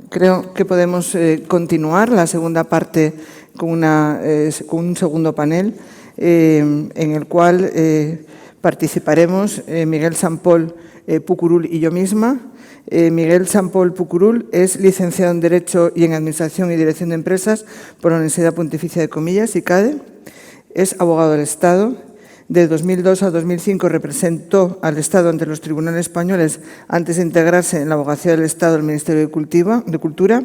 Creo que podemos continuar la segunda parte con un segundo panel en el cual participaremos Miguel Sampol Pucurul y yo misma. Miguel Sampol Pucurul es licenciado en Derecho y en Administración y Dirección de Empresas por la Universidad Pontificia de Comillas, ICADE. Es abogado del Estado. De 2002 a 2005 representó al Estado ante los tribunales españoles antes de integrarse en la Abogacía del Estado del Ministerio de Cultura.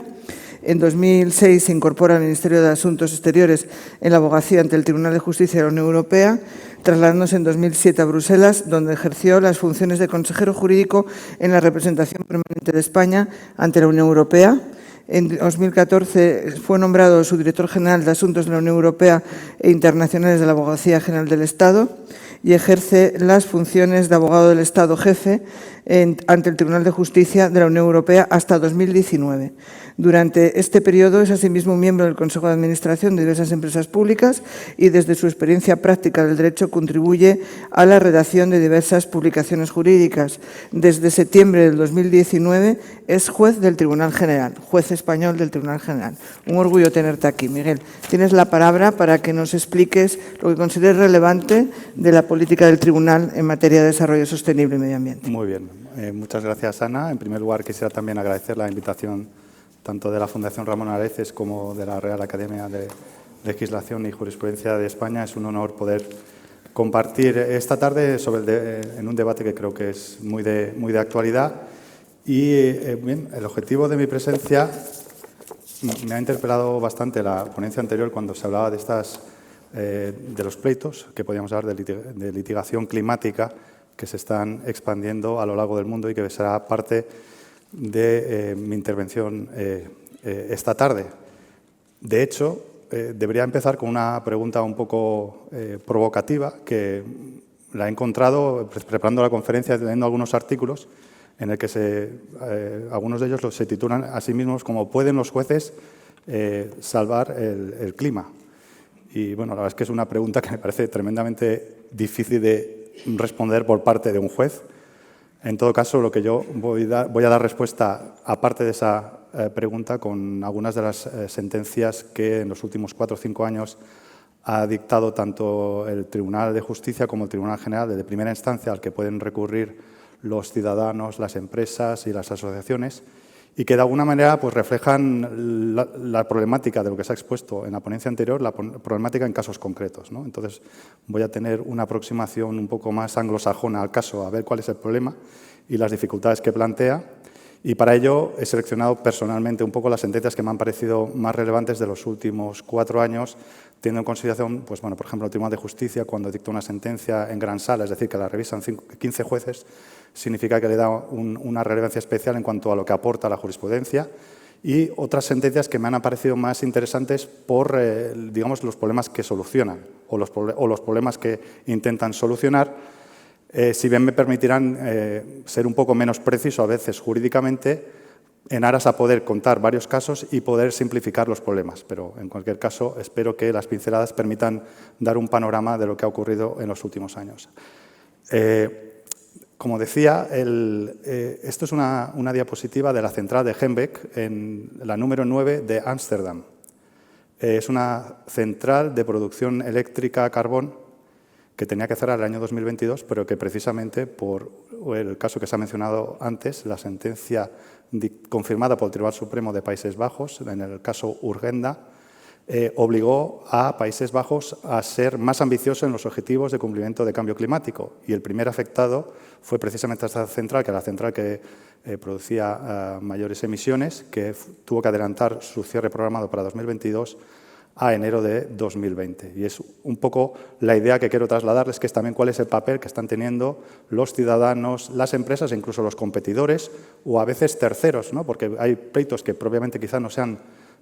En 2006 se incorpora al Ministerio de Asuntos Exteriores en la abogacía ante el Tribunal de Justicia de la Unión Europea, trasladándose en 2007 a Bruselas, donde ejerció las funciones de consejero jurídico en la representación permanente de España ante la Unión Europea. En 2014 fue nombrado subdirector general de Asuntos de la Unión Europea e Internacionales de la Abogacía General del Estado y ejerce las funciones de abogado del Estado jefe ante el Tribunal de Justicia de la Unión Europea hasta 2019. Durante este periodo es asimismo miembro del Consejo de Administración de diversas empresas públicas y desde su experiencia práctica del derecho contribuye a la redacción de diversas publicaciones jurídicas. Desde septiembre del 2019 es juez del Tribunal General, juez español del Tribunal General. Un orgullo tenerte aquí, Miguel. Tienes la palabra para que nos expliques lo que consideres relevante de la política del Tribunal en materia de desarrollo sostenible y medio ambiente. Muy bien. Muchas gracias, Ana. En primer lugar, quisiera también agradecer la invitación tanto de la Fundación Ramón Areces como de la Real Academia de Legislación y Jurisprudencia de España. Es un honor poder compartir esta tarde en un debate que creo que es muy de actualidad. Y bien, el objetivo de mi presencia me ha interpelado bastante la ponencia anterior cuando se hablaba de los pleitos, que podríamos hablar de litigación climática que se están expandiendo a lo largo del mundo y que será parte de mi intervención esta tarde. De hecho, debería empezar con una pregunta un poco provocativa que la he encontrado preparando la conferencia, leyendo algunos artículos en el que algunos de ellos se titulan a sí mismos como ¿pueden los jueces salvar el clima? Y bueno, la verdad es que es una pregunta que me parece tremendamente difícil de responder por parte de un juez. En todo caso, lo que yo voy a dar respuesta, aparte de esa pregunta, con algunas de las sentencias que en los últimos 4 o 5 años ha dictado tanto el Tribunal de Justicia como el Tribunal General de primera instancia, al que pueden recurrir los ciudadanos, las empresas y las asociaciones, y que de alguna manera pues, reflejan la problemática de lo que se ha expuesto en la ponencia anterior, la problemática en casos concretos, ¿no? Entonces, voy a tener una aproximación un poco más anglosajona al caso, a ver cuál es el problema y las dificultades que plantea. Y para ello he seleccionado personalmente un poco las sentencias que me han parecido más relevantes de los últimos 4 años, teniendo en consideración, pues, bueno, por ejemplo, el Tribunal de Justicia, cuando dicta una sentencia en gran sala, es decir, que la revisan 15 jueces, significa que le da una relevancia especial en cuanto a lo que aporta la jurisprudencia, y otras sentencias que me han parecido más interesantes por, digamos, los problemas que solucionan o los problemas que intentan solucionar, si bien me permitirán ser un poco menos preciso a veces jurídicamente, en aras a poder contar varios casos y poder simplificar los problemas. Pero, en cualquier caso, espero que las pinceladas permitan dar un panorama de lo que ha ocurrido en los últimos años. Como decía, esto es una diapositiva de la central de Gembeck, en la número 9 de Ámsterdam. Es una central de producción eléctrica a carbón que tenía que cerrar el año 2022, pero que precisamente por el caso que se ha mencionado antes, la sentencia confirmada por el Tribunal Supremo de Países Bajos, en el caso Urgenda, obligó a Países Bajos a ser más ambicioso en los objetivos de cumplimiento de cambio climático. Y el primer afectado fue precisamente esta central, que era la central que producía mayores emisiones, que tuvo que adelantar su cierre programado para 2022 a enero de 2020. Y es un poco la idea que quiero trasladarles, que es también cuál es el papel que están teniendo los ciudadanos, las empresas e incluso los competidores o a veces terceros, ¿no? Porque hay pleitos que propiamente quizás no sean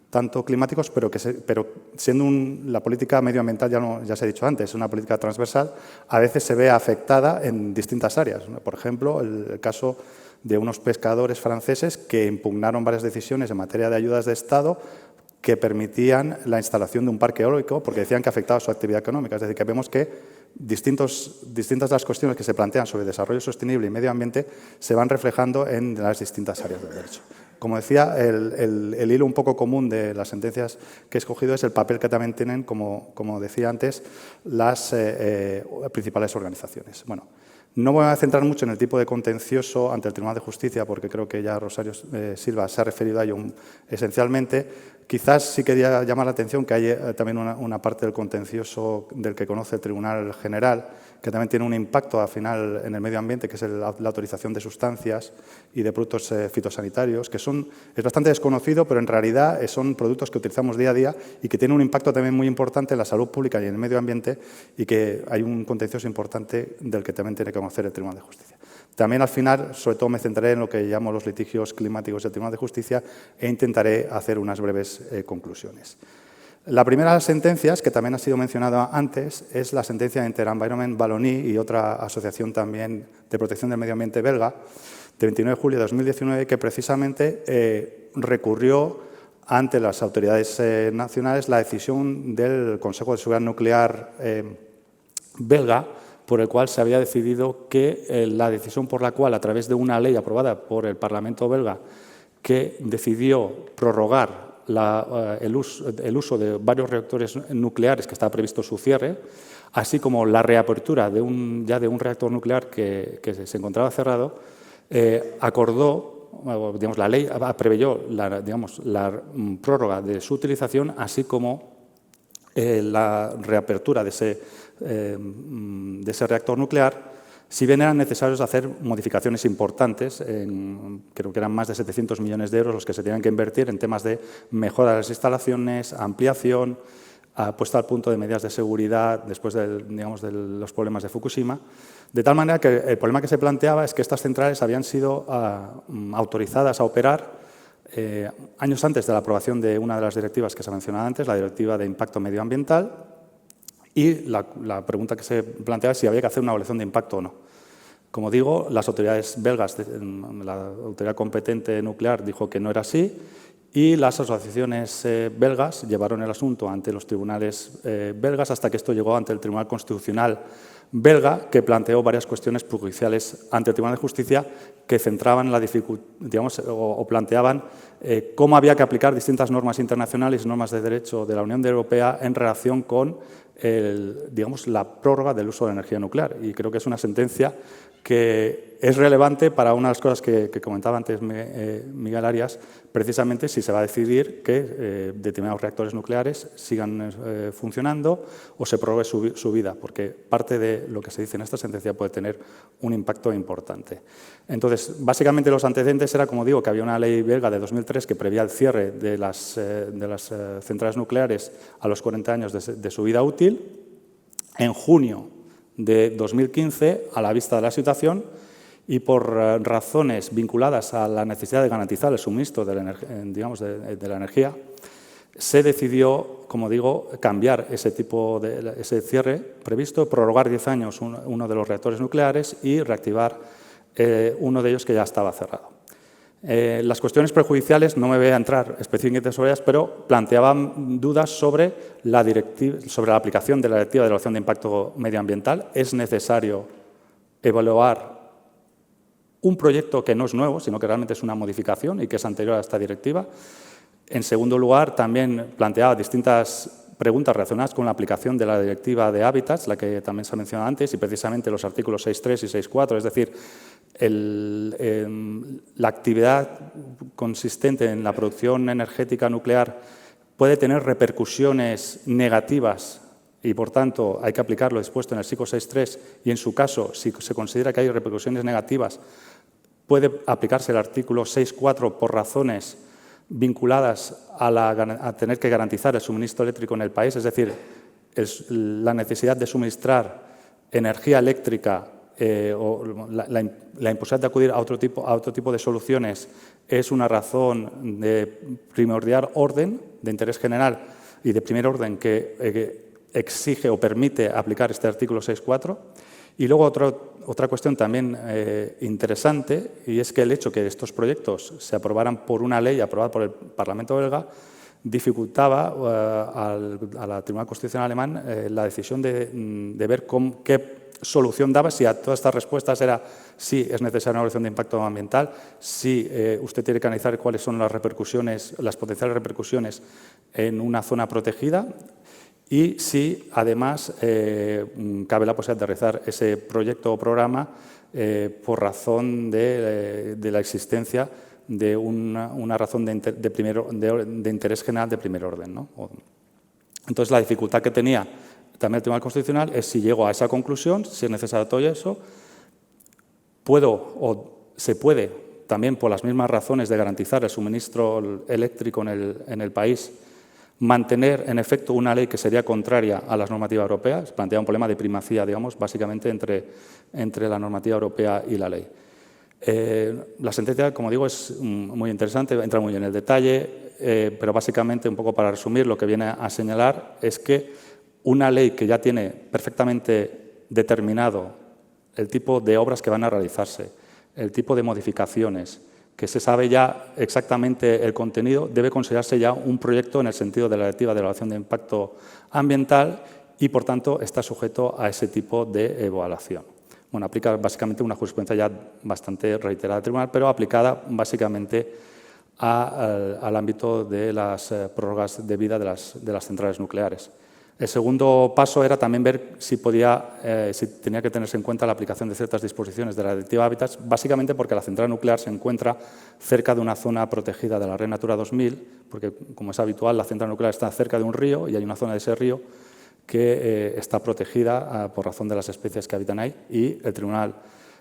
tanto climáticos, pero siendo la política medioambiental, ya se ha dicho antes, una política transversal, a veces se ve afectada en distintas áreas, ¿no? Por ejemplo, el caso de unos pescadores franceses que impugnaron varias decisiones en materia de ayudas de Estado que permitían la instalación de un parque eólico porque decían que afectaba su actividad económica. Es decir, que vemos que distintas de las cuestiones que se plantean sobre desarrollo sostenible y medio ambiente se van reflejando en las distintas áreas del derecho. como decía, el hilo un poco común de las sentencias que he escogido es el papel que también tienen, como decía antes, las principales organizaciones. Bueno, no me voy a centrar mucho en el tipo de contencioso ante el Tribunal de Justicia, porque creo que ya Rosario Silva se ha referido a ello esencialmente. Quizás sí quería llamar la atención que hay también una parte del contencioso del que conoce el Tribunal General, que también tiene un impacto al final en el medio ambiente, que es la autorización de sustancias y de productos fitosanitarios, que es bastante desconocido, pero en realidad son productos que utilizamos día a día y que tienen un impacto también muy importante en la salud pública y en el medio ambiente, y que hay un contencioso importante del que también tiene que conocer el Tribunal de Justicia. También al final, sobre todo, me centraré en lo que llamo los litigios climáticos del Tribunal de Justicia e intentaré hacer unas breves conclusiones. La primera de las sentencias, que también ha sido mencionada antes, es la sentencia de Inter-Environment Wallonie y otra asociación también de protección del medio ambiente belga, de 29 de julio de 2019, que precisamente recurrió ante las autoridades nacionales la decisión del Consejo de Seguridad Nuclear belga, por el cual se había decidido que la decisión por la cual, a través de una ley aprobada por el Parlamento belga, que decidió prorrogar el uso de varios reactores nucleares que estaba previsto su cierre, así como la reapertura de un reactor nuclear que se encontraba cerrado, acordó, digamos, la ley preveyó la prórroga de su utilización, así como la reapertura de ese reactor nuclear, si bien eran necesarios hacer modificaciones importantes, creo que eran más de 700 millones de euros los que se tenían que invertir en temas de mejora de las instalaciones, ampliación, puesta al punto de medidas de seguridad después de los problemas de Fukushima, de tal manera que el problema que se planteaba es que estas centrales habían sido autorizadas a operar años antes de la aprobación de una de las directivas que se ha mencionado antes, la Directiva de Impacto Medioambiental, y la pregunta que se planteaba es si había que hacer una evaluación de impacto o no. Como digo, las autoridades belgas, la autoridad competente nuclear dijo que no era así, y las asociaciones belgas llevaron el asunto ante los tribunales belgas hasta que esto llegó ante el Tribunal Constitucional belga, que planteó varias cuestiones judiciales ante el Tribunal de Justicia que centraban la dificultad, o planteaban cómo había que aplicar distintas normas internacionales y normas de derecho de la Unión Europea en relación con la prórroga del uso de la energía nuclear. Y creo que es una sentencia que es relevante para una de las cosas que comentaba antes Miguel Arias, precisamente si se va a decidir que determinados reactores nucleares sigan funcionando o se prorrogue su vida, porque parte de lo que se dice en esta sentencia puede tener un impacto importante. Entonces, básicamente los antecedentes era, como digo, que había una ley belga de 2003 que prevía el cierre de las centrales nucleares a los 40 años de su vida útil. En junio de 2015, a la vista de la situación y por razones vinculadas a la necesidad de garantizar el suministro de la energía, se decidió, como digo, cambiar ese cierre previsto, prorrogar 10 años uno de los reactores nucleares y reactivar uno de ellos que ya estaba cerrado. Las cuestiones prejudiciales, no me voy a entrar específicamente sobre ellas, pero planteaban dudas sobre la aplicación de la Directiva de Evaluación de Impacto Medioambiental. Es necesario evaluar un proyecto que no es nuevo, sino que realmente es una modificación y que es anterior a esta directiva. En segundo lugar, también planteaba distintas preguntas relacionadas con la aplicación de la Directiva de Hábitats, la que también se ha mencionado antes, y precisamente los artículos 6.3 y 6.4, es decir, la actividad consistente en la producción energética nuclear puede tener repercusiones negativas y, por tanto, hay que aplicar lo dispuesto en el artículo 6.3 y, en su caso, si se considera que hay repercusiones negativas, puede aplicarse el artículo 6.4 por razones vinculadas a tener que garantizar el suministro eléctrico en el país, es decir, la necesidad de suministrar energía eléctrica o la imposibilidad de acudir a otro tipo de soluciones es una razón de primordial orden, de interés general y de primer orden que exige o permite aplicar este artículo 6.4. Y luego otra cuestión también interesante, y es que el hecho que estos proyectos se aprobaran por una ley aprobada por el Parlamento belga dificultaba al Tribunal Constitucional alemán la decisión de ver qué solución daba si a todas estas respuestas era sí, es necesaria una evaluación de impacto ambiental, sí, usted tiene que analizar cuáles son las repercusiones, las potenciales repercusiones en una zona protegida y si, además, cabe la posibilidad de realizar ese proyecto o programa por razón de la existencia de una razón de interés general de primer orden, ¿no? Entonces, la dificultad que tenía también el Tribunal Constitucional es si llego a esa conclusión, si es necesario todo eso, se puede, también por las mismas razones de garantizar el suministro eléctrico en el país, mantener en efecto una ley que sería contraria a las normativas europeas, plantea un problema de primacía, digamos, básicamente entre la normativa europea y la ley. La sentencia, como digo, es muy interesante, entra muy en el detalle, pero básicamente, un poco para resumir, lo que viene a señalar es que una ley que ya tiene perfectamente determinado el tipo de obras que van a realizarse, el tipo de modificaciones, que se sabe ya exactamente el contenido, debe considerarse ya un proyecto en el sentido de la Directiva de Evaluación de Impacto Ambiental y, por tanto, está sujeto a ese tipo de evaluación. Bueno, aplica básicamente una jurisprudencia ya bastante reiterada del tribunal, pero aplicada básicamente al ámbito de las prórrogas de vida de las centrales nucleares. El segundo paso era también ver si tenía que tenerse en cuenta la aplicación de ciertas disposiciones de la Directiva Hábitats, básicamente porque la central nuclear se encuentra cerca de una zona protegida de la Red Natura 2000, porque, como es habitual, la central nuclear está cerca de un río y hay una zona de ese río que está protegida por razón de las especies que habitan ahí, y el Tribunal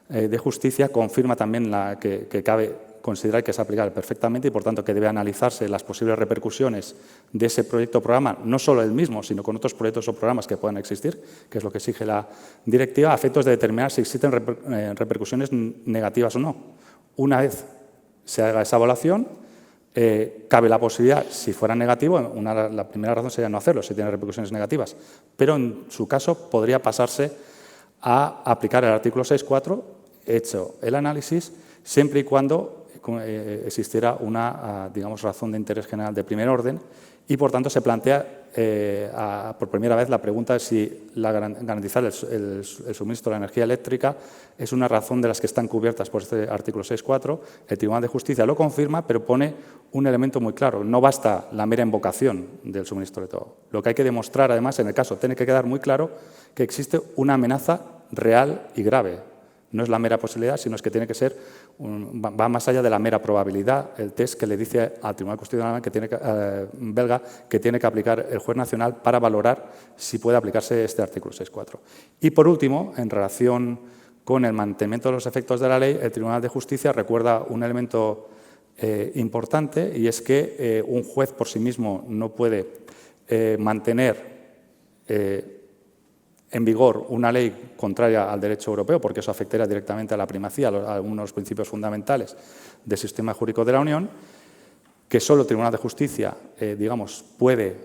de Justicia confirma también que cabe considerar que es aplicable perfectamente y, por tanto, que debe analizarse las posibles repercusiones de ese proyecto o programa, no solo el mismo, sino con otros proyectos o programas que puedan existir, que es lo que exige la directiva, a efectos de determinar si existen repercusiones negativas o no. Una vez se haga esa evaluación, cabe la posibilidad, si fuera negativo, la primera razón sería no hacerlo, si tiene repercusiones negativas, pero en su caso podría pasarse a aplicar el artículo 6.4, hecho el análisis, siempre y cuando existiera una, digamos, razón de interés general de primer orden y, por tanto, se plantea por primera vez la pregunta de si garantizar el suministro de la energía eléctrica es una razón de las que están cubiertas por este artículo 6.4. El Tribunal de Justicia lo confirma, pero pone un elemento muy claro. No basta la mera invocación del suministro de todo. Lo que hay que demostrar, además, en el caso, tiene que quedar muy claro que existe una amenaza real y grave. No es la mera posibilidad, sino es que tiene que ser, va más allá de la mera probabilidad, el test que le dice al Tribunal Constitucional belga que tiene que aplicar el juez nacional para valorar si puede aplicarse este artículo 6.4. Y, por último, en relación con el mantenimiento de los efectos de la ley, el Tribunal de Justicia recuerda un elemento importante, y es que un juez por sí mismo no puede mantener en vigor una ley contraria al derecho europeo, porque eso afectaría directamente a la primacía, a algunos de los principios fundamentales del sistema jurídico de la Unión, que solo el Tribunal de Justicia, digamos, puede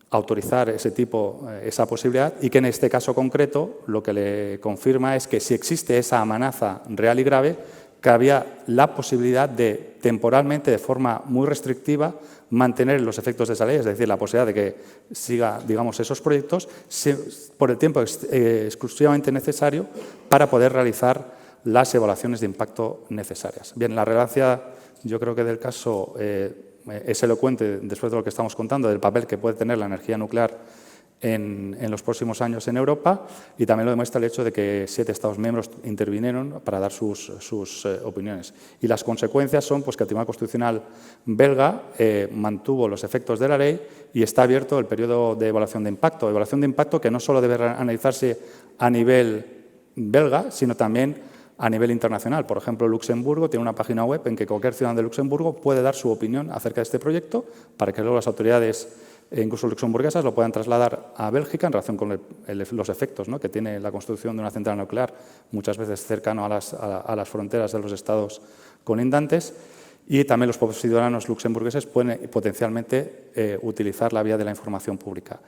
autorizar esa posibilidad, y que en este caso concreto lo que le confirma es que si existe esa amenaza real y grave, que había la posibilidad de temporalmente, de forma muy restrictiva, mantener los efectos de esa ley, es decir, la posibilidad de que siga, digamos, esos proyectos por el tiempo exclusivamente necesario para poder realizar las evaluaciones de impacto necesarias. Bien, la relevancia, yo creo que del caso es elocuente, después de lo que estamos contando, del papel que puede tener la energía nuclear en los próximos años en Europa, y también lo demuestra el hecho de que 7 Estados miembros intervinieron para dar sus opiniones. Y las consecuencias son, pues, que el Tribunal Constitucional belga mantuvo los efectos de la ley y está abierto el periodo de evaluación de impacto que no solo debe analizarse a nivel belga, sino también a nivel internacional. Por ejemplo, Luxemburgo tiene una página web en que cualquier ciudadano de Luxemburgo puede dar su opinión acerca de este proyecto, para que luego las autoridades, incluso luxemburguesas, lo puedan trasladar a Bélgica en relación con los efectos, ¿no?, que tiene la construcción de una central nuclear, muchas veces cercano a las fronteras de los estados colindantes. Y también los propios ciudadanos luxemburgueses pueden potencialmente utilizar la vía de la información pública.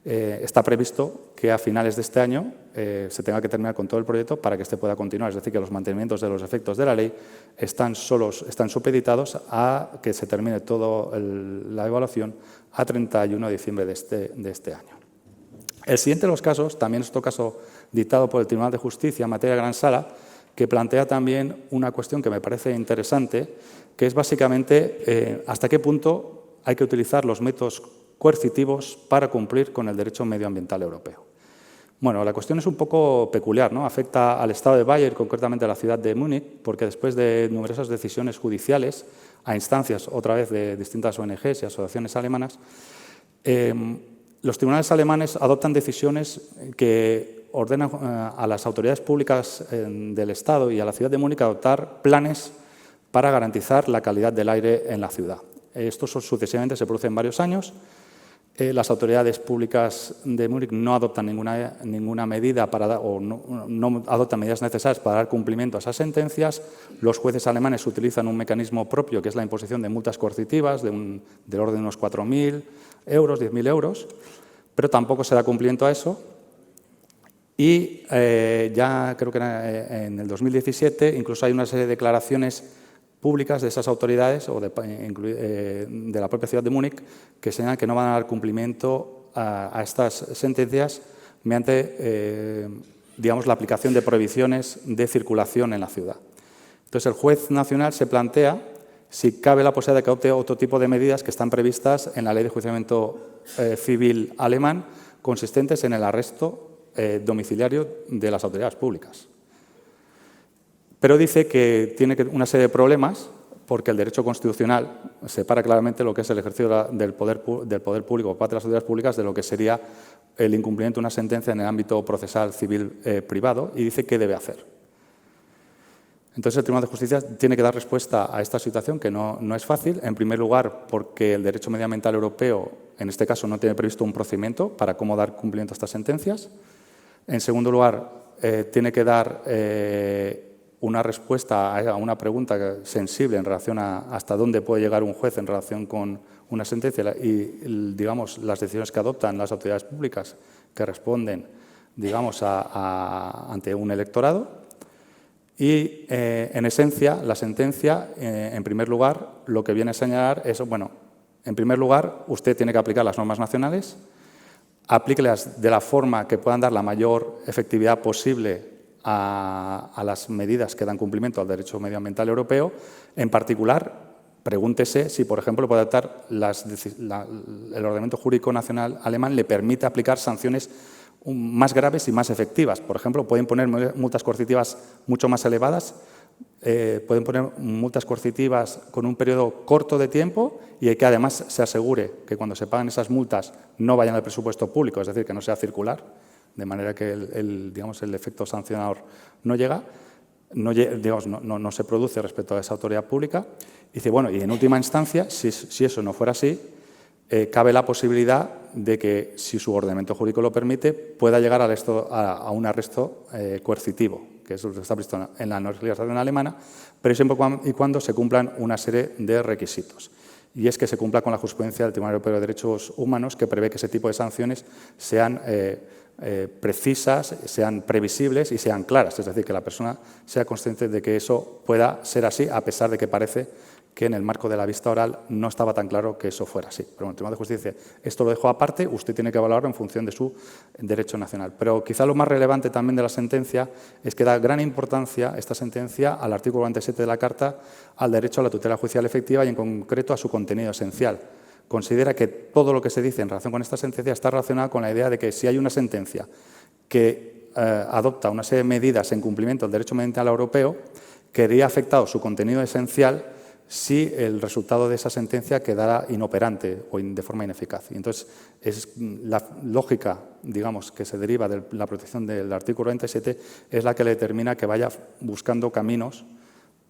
Está previsto que a finales de este año se tenga que terminar con todo el proyecto para que este pueda continuar. Es decir, que los mantenimientos de los efectos de la ley están supeditados a que se termine toda la evaluación a 31 de diciembre de este año. El siguiente de los casos, también es otro caso dictado por el Tribunal de Justicia en materia de gran sala, que plantea también una cuestión que me parece interesante, que es básicamente hasta qué punto hay que utilizar los métodos coercitivos para cumplir con el derecho medioambiental europeo. Bueno, la cuestión es un poco peculiar, ¿no? Afecta al Estado de Bayern, concretamente a la ciudad de Múnich, porque después de numerosas decisiones judiciales, a instancias, otra vez, de distintas ONGs y asociaciones alemanas, los tribunales alemanes adoptan decisiones que ordenan a las autoridades públicas del Estado y a la ciudad de Múnich adoptar planes para garantizar la calidad del aire en la ciudad. Esto sucesivamente se produce en varios años. Las autoridades públicas de Múnich no adoptan ninguna medida o no adoptan medidas necesarias para dar cumplimiento a esas sentencias. Los jueces alemanes utilizan un mecanismo propio, que es la imposición de multas coercitivas del orden de unos 4.000 euros, 10.000 euros, pero tampoco se da cumplimiento a eso. Y ya creo que en el 2017 incluso hay una serie de declaraciones públicas de esas autoridades o de la propia ciudad de Múnich que señalan que no van a dar cumplimiento a estas sentencias mediante digamos, la aplicación de prohibiciones de circulación en la ciudad. Entonces, el juez nacional se plantea si cabe la posibilidad de que adopte otro tipo de medidas que están previstas en la Ley de Enjuiciamiento Civil alemán, consistentes en el arresto domiciliario de las autoridades públicas. Pero dice que tiene una serie de problemas porque el derecho constitucional separa claramente lo que es el ejercicio del poder público por parte de las autoridades públicas de lo que sería el incumplimiento de una sentencia en el ámbito procesal civil privado y dice qué debe hacer. Entonces, el Tribunal de Justicia tiene que dar respuesta a esta situación que no es fácil. En primer lugar, porque el derecho medioambiental europeo, en este caso, no tiene previsto un procedimiento para cómo dar cumplimiento a estas sentencias. En segundo lugar, tiene que dar una respuesta a una pregunta sensible en relación a hasta dónde puede llegar un juez en relación con una sentencia y digamos, las decisiones que adoptan las autoridades públicas que responden digamos, ante un electorado. Y, en esencia, la sentencia, en primer lugar, lo que viene a señalar es, bueno, en primer lugar, usted tiene que aplicar las normas nacionales, aplíquelas de la forma que puedan dar la mayor efectividad posible a las medidas que dan cumplimiento al derecho medioambiental europeo. En particular, pregúntese si, por ejemplo, puede adoptar el ordenamiento jurídico nacional alemán le permite aplicar sanciones más graves y más efectivas. Por ejemplo, pueden poner multas coercitivas mucho más elevadas, pueden poner multas coercitivas con un periodo corto de tiempo y que además se asegure que cuando se pagan esas multas no vayan al presupuesto público, es decir, que no sea circular, de manera que el efecto sancionador no llega, no se produce respecto a esa autoridad pública. Y dice, bueno, y en última instancia, si eso no fuera así, cabe la posibilidad de que, si su ordenamiento jurídico lo permite, pueda llegar a un arresto coercitivo, que es lo que está previsto en la legislación alemana, pero siempre y cuando se cumplan una serie de requisitos. Y es que se cumpla con la jurisprudencia del Tribunal Europeo de Derechos Humanos, que prevé que ese tipo de sanciones sean precisas, sean previsibles y sean claras. Es decir, que la persona sea consciente de que eso pueda ser así, a pesar de que parece que en el marco de la vista oral no estaba tan claro que eso fuera así. Pero el Tribunal de Justicia dice, esto lo dejo aparte, usted tiene que evaluarlo en función de su derecho nacional. Pero quizá lo más relevante también de la sentencia es que da gran importancia esta sentencia al artículo 47 de la Carta, al derecho a la tutela judicial efectiva y en concreto a su contenido esencial. Considera que todo lo que se dice en relación con esta sentencia está relacionado con la idea de que si hay una sentencia que adopta una serie de medidas en cumplimiento del derecho medioambiental europeo, quedaría afectado su contenido esencial si el resultado de esa sentencia quedara inoperante o de forma ineficaz. Y entonces, es la lógica, digamos, que se deriva de la protección del artículo 47 es la que le determina que vaya buscando caminos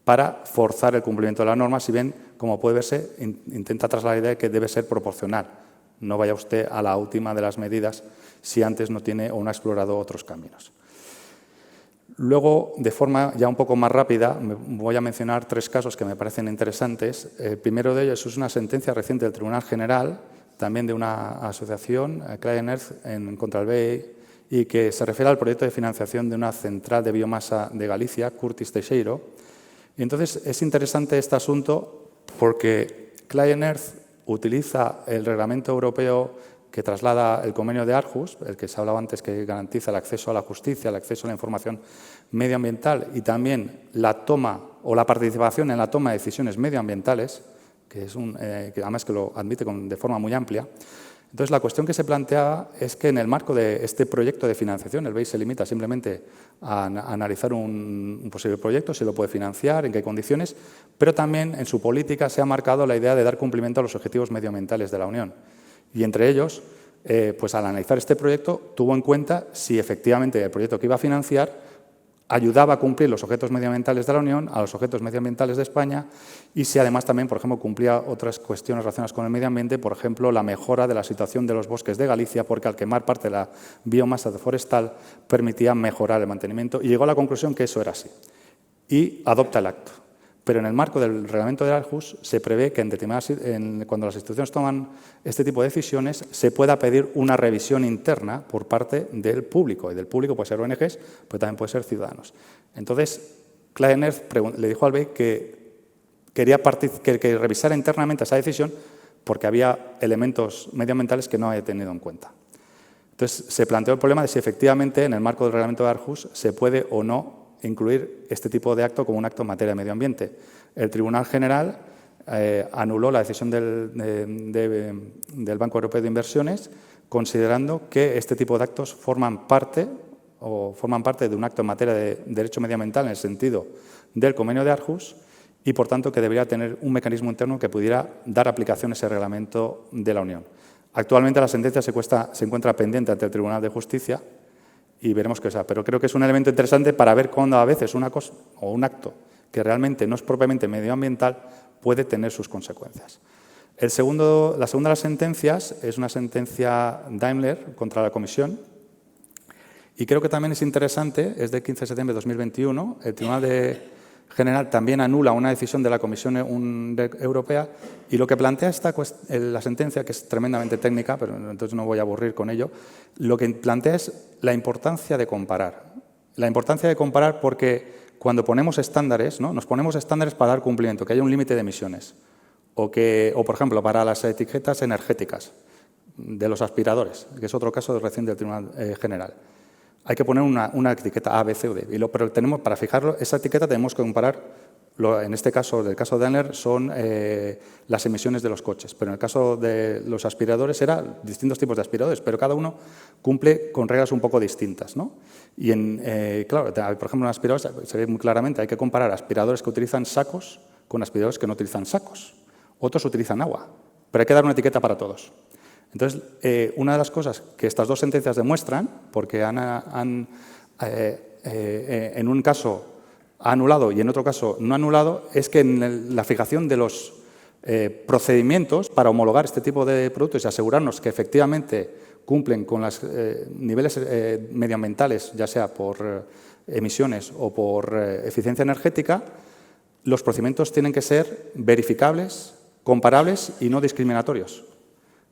para forzar el cumplimiento de la norma, si bien, como puede verse, intenta trasladar la idea de que debe ser proporcional. No vaya usted a la última de las medidas si antes no tiene o no ha explorado otros caminos. Luego, de forma ya un poco más rápida, voy a mencionar 3 casos que me parecen interesantes. El primero de ellos es una sentencia reciente del Tribunal General, también de una asociación, Client Earth, contra el BEI, y que se refiere al proyecto de financiación de una central de biomasa de Galicia, Curtis Teixeiro. Y entonces es interesante este asunto porque Client Earth utiliza el reglamento europeo que traslada el convenio de Aarhus, el que se hablaba antes, que garantiza el acceso a la justicia, el acceso a la información medioambiental y también la toma o la participación en la toma de decisiones medioambientales, que además que lo admite de forma muy amplia. Entonces, la cuestión que se planteaba es que en el marco de este proyecto de financiación, el BEI se limita simplemente a analizar un posible proyecto, si lo puede financiar, en qué condiciones, pero también en su política se ha marcado la idea de dar cumplimiento a los objetivos medioambientales de la Unión. Y entre ellos, pues al analizar este proyecto, tuvo en cuenta si efectivamente el proyecto que iba a financiar ayudaba a cumplir los objetivos medioambientales de la Unión, a los objetivos medioambientales de España y si además también, por ejemplo, cumplía otras cuestiones relacionadas con el medio ambiente, por ejemplo, la mejora de la situación de los bosques de Galicia, porque al quemar parte de la biomasa forestal permitía mejorar el mantenimiento y llegó a la conclusión que eso era así. Y adopta el acto. Pero en el marco del reglamento de Aarhus se prevé que cuando las instituciones toman este tipo de decisiones se pueda pedir una revisión interna por parte del público. Y del público puede ser ONGs, pero también puede ser ciudadanos. Entonces, Klagenert le dijo al BEI que quería que revisara internamente esa decisión porque había elementos medioambientales que no había tenido en cuenta. Entonces, se planteó el problema de si efectivamente en el marco del reglamento de Aarhus se puede o no incluir este tipo de acto como un acto en materia de medio ambiente. El Tribunal General anuló la decisión del Banco Europeo de Inversiones, considerando que este tipo de actos forman parte de un acto en materia de derecho medioambiental en el sentido del convenio de Aarhus y, por tanto, que debería tener un mecanismo interno que pudiera dar aplicación a ese reglamento de la Unión. Actualmente la sentencia se encuentra pendiente ante el Tribunal de Justicia y veremos qué sea. Pero creo que es un elemento interesante para ver cuándo a veces una cosa o un acto que realmente no es propiamente medioambiental puede tener sus consecuencias. La segunda de las sentencias es una sentencia Daimler contra la Comisión y creo que también es interesante, es del 15 de septiembre de 2021, el Tribunal General también anula una decisión de la Comisión Europea y lo que plantea la sentencia, que es tremendamente técnica, pero entonces no voy a aburrir con ello, lo que plantea es la importancia de comparar. La importancia de comparar porque cuando ponemos estándares, ¿no? Nos ponemos estándares para dar cumplimiento, que haya un límite de emisiones o, por ejemplo, para las etiquetas energéticas de los aspiradores, que es otro caso reciente del Tribunal General. Hay que poner una etiqueta A, B, C o D. Pero para fijarlo, esa etiqueta tenemos que comparar, en este caso, del caso de Daimler, son las emisiones de los coches. Pero en el caso de los aspiradores, eran distintos tipos de aspiradores, pero cada uno cumple con reglas un poco distintas, ¿no? Y, claro, por ejemplo, en aspiradores se ve muy claramente, hay que comparar aspiradores que utilizan sacos con aspiradores que no utilizan sacos. Otros utilizan agua, pero hay que dar una etiqueta para todos. Entonces, una de las cosas que estas dos sentencias demuestran, porque en un caso ha anulado y en otro caso no ha anulado, es que en la fijación de los procedimientos para homologar este tipo de productos y asegurarnos que efectivamente cumplen con los niveles medioambientales, ya sea por emisiones o por eficiencia energética, los procedimientos tienen que ser verificables, comparables y no discriminatorios.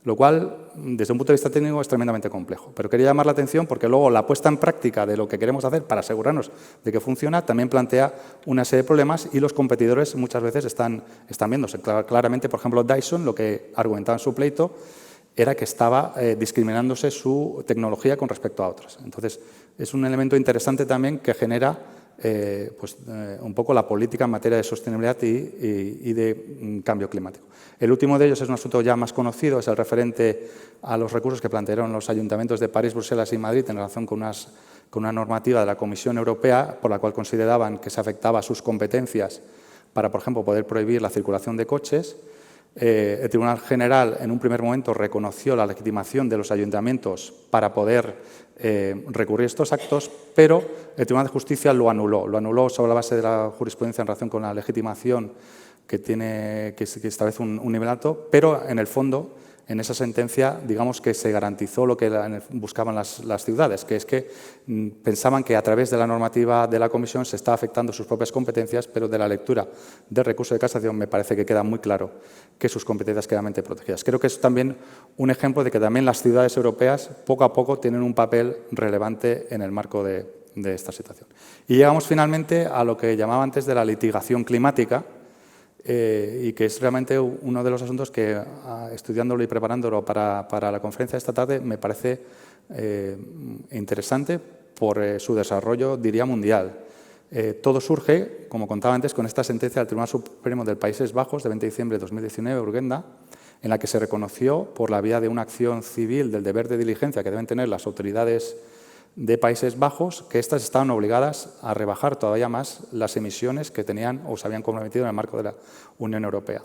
Lo cual, desde un punto de vista técnico, es tremendamente complejo. Pero quería llamar la atención porque luego la puesta en práctica de lo que queremos hacer para asegurarnos de que funciona también plantea una serie de problemas y los competidores muchas veces están viéndose. Claramente, por ejemplo, Dyson, lo que argumentaba en su pleito era que estaba discriminándose su tecnología con respecto a otras. Entonces, es un elemento interesante también que genera un poco la política en materia de sostenibilidad y de cambio climático. El último de ellos es un asunto ya más conocido, es el referente a los recursos que plantearon los ayuntamientos de París, Bruselas y Madrid en relación con una normativa de la Comisión Europea por la cual consideraban que se afectaba a sus competencias para, por ejemplo, poder prohibir la circulación de coches. El Tribunal General en un primer momento reconoció la legitimación de los ayuntamientos para poder recurrir a estos actos, pero el Tribunal de Justicia lo anuló sobre la base de la jurisprudencia en relación con la legitimación que establece un nivel alto, pero en el fondo, en esa sentencia, digamos que se garantizó lo que buscaban las ciudades, que es que pensaban que a través de la normativa de la Comisión se estaba afectando sus propias competencias, pero de la lectura del recurso de casación me parece que queda muy claro que sus competencias quedan protegidas. Creo que es también un ejemplo de que también las ciudades europeas poco a poco tienen un papel relevante en el marco de esta situación. Y llegamos finalmente a lo que llamaba antes de la litigación climática, y que es realmente uno de los asuntos que, estudiándolo y preparándolo para la conferencia de esta tarde, me parece interesante por su desarrollo, diría, mundial. Todo surge, como contaba antes, con esta sentencia del Tribunal Supremo del Países Bajos de 20 de diciembre de 2019, Urgenda, en la que se reconoció, por la vía de una acción civil del deber de diligencia que deben tener las autoridades de Países Bajos, que éstas estaban obligadas a rebajar todavía más las emisiones que tenían o se habían comprometido en el marco de la Unión Europea.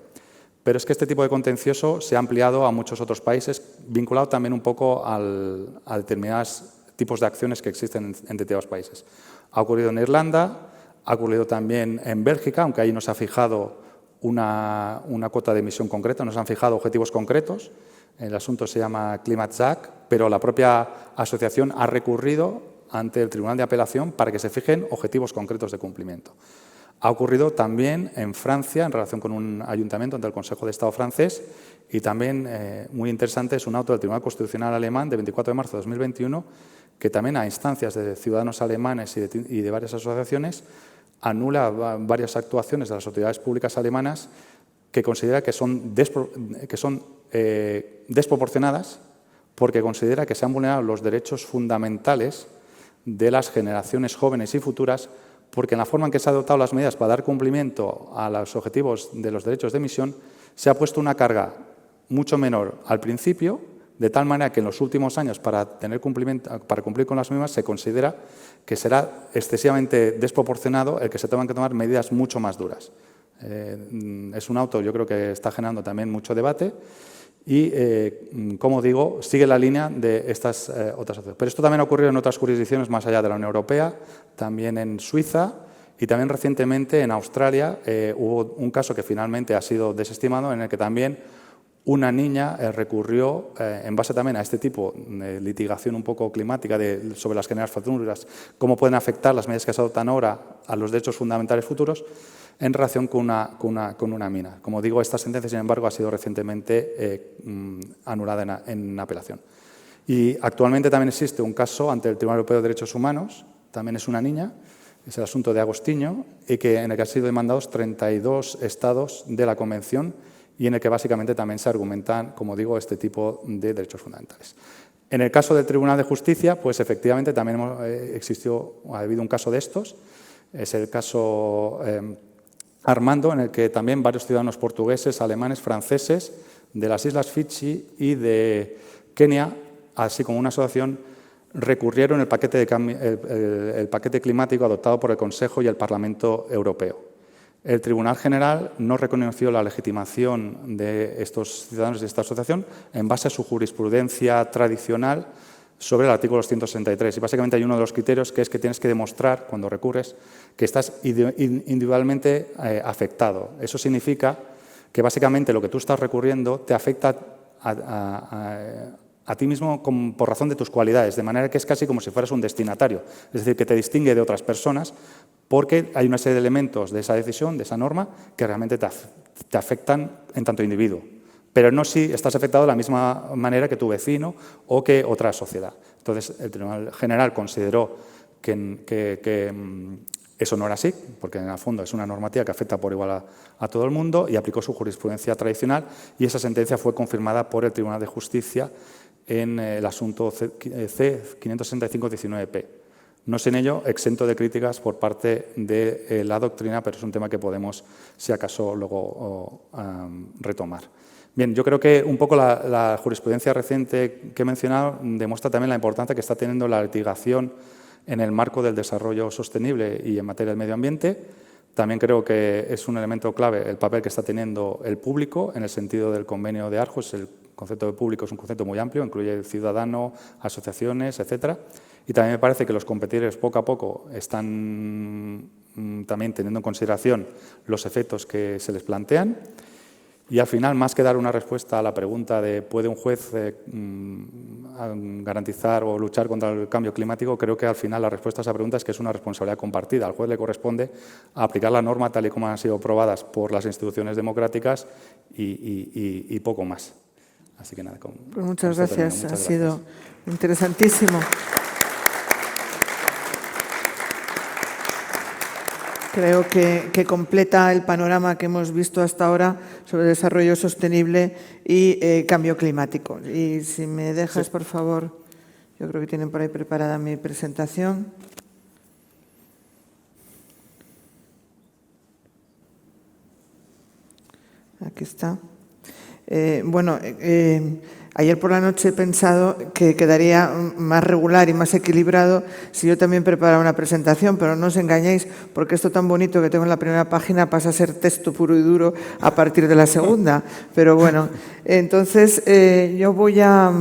Pero es que este tipo de contencioso se ha ampliado a muchos otros países, vinculado también un poco a determinados tipos de acciones que existen en determinados países. Ha ocurrido en Irlanda, ha ocurrido también en Bélgica, aunque ahí no se ha fijado una cuota de emisión concreta, no se han fijado objetivos concretos. El asunto se llama ClimateSAC, pero la propia asociación ha recurrido ante el Tribunal de Apelación para que se fijen objetivos concretos de cumplimiento. Ha ocurrido también en Francia, en relación con un ayuntamiento ante el Consejo de Estado francés, y también, muy interesante, es un auto del Tribunal Constitucional alemán de 24 de marzo de 2021, que también a instancias de ciudadanos alemanes y de varias asociaciones anula varias actuaciones de las autoridades públicas alemanas que considera que son desproporcionadas porque considera que se han vulnerado los derechos fundamentales de las generaciones jóvenes y futuras, porque en la forma en que se han adoptado las medidas para dar cumplimiento a los objetivos de los derechos de emisión se ha puesto una carga mucho menor al principio, de tal manera que en los últimos años para cumplir con las mismas se considera que será excesivamente desproporcionado el que se tengan que tomar medidas mucho más duras. Es un auto, yo creo que está generando también mucho debate y, como digo, sigue la línea de estas otras acciones. Pero esto también ha ocurrido en otras jurisdicciones más allá de la Unión Europea, también en Suiza y también recientemente en Australia hubo un caso que finalmente ha sido desestimado en el que también una niña recurrió, en base también a este tipo de litigación un poco climática sobre las generaciones futuras, cómo pueden afectar las medidas que se adoptan ahora a los derechos fundamentales futuros, en relación con una mina. Como digo, esta sentencia, sin embargo, ha sido recientemente anulada en apelación. Y actualmente también existe un caso ante el Tribunal Europeo de Derechos Humanos, también es una niña, es el asunto de Agostinho, y en el que han sido demandados 32 estados de la Convención y en el que básicamente también se argumentan, como digo, este tipo de derechos fundamentales. En el caso del Tribunal de Justicia, pues efectivamente también ha habido un caso de estos, es el caso Armando, en el que también varios ciudadanos portugueses, alemanes, franceses, de las Islas Fiji y de Kenia, así como una asociación, recurrieron el paquete climático adoptado por el Consejo y el Parlamento Europeo. El Tribunal General no reconoció la legitimación de estos ciudadanos de esta asociación en base a su jurisprudencia tradicional sobre el artículo 163. Y básicamente hay uno de los criterios que es que tienes que demostrar, cuando recurres, que estás individualmente afectado. Eso significa que básicamente lo que tú estás recurriendo te afecta a ti mismo por razón de tus cualidades, de manera que es casi como si fueras un destinatario, es decir, que te distingue de otras personas porque hay una serie de elementos de esa decisión, de esa norma, que realmente te afectan en tanto individuo, pero no si estás afectado de la misma manera que tu vecino o que otra sociedad. Entonces, el Tribunal General consideró que eso no era así, porque en el fondo es una normativa que afecta por igual a todo el mundo y aplicó su jurisprudencia tradicional y esa sentencia fue confirmada por el Tribunal de Justicia en el asunto C-565-19P. No es en ello exento de críticas por parte de la doctrina, pero es un tema que podemos, si acaso, luego retomar. Bien, yo creo que un poco la jurisprudencia reciente que he mencionado demuestra también la importancia que está teniendo la litigación en el marco del desarrollo sostenible y en materia del medio ambiente. También creo que es un elemento clave el papel que está teniendo el público en el sentido del convenio de Aarhus. El concepto de público es un concepto muy amplio, incluye el ciudadano, asociaciones, etcétera. Y también me parece que los competidores poco a poco están también teniendo en consideración los efectos que se les plantean. Y al final, más que dar una respuesta a la pregunta de ¿puede un juez garantizar o luchar contra el cambio climático?, creo que al final la respuesta a esa pregunta es que es una responsabilidad compartida. Al juez le corresponde aplicar la norma tal y como han sido aprobadas por las instituciones democráticas y poco más. Así que nada. Pues muchas gracias. Ha sido interesantísimo. Creo que completa el panorama que hemos visto hasta ahora sobre desarrollo sostenible y cambio climático. Y si me dejas, sí, por favor, yo creo que tienen por ahí preparada mi presentación. Aquí está. Ayer por la noche he pensado que quedaría más regular y más equilibrado si yo también preparara una presentación, pero no os engañéis, porque esto tan bonito que tengo en la primera página pasa a ser texto puro y duro a partir de la segunda. Pero bueno, entonces yo voy a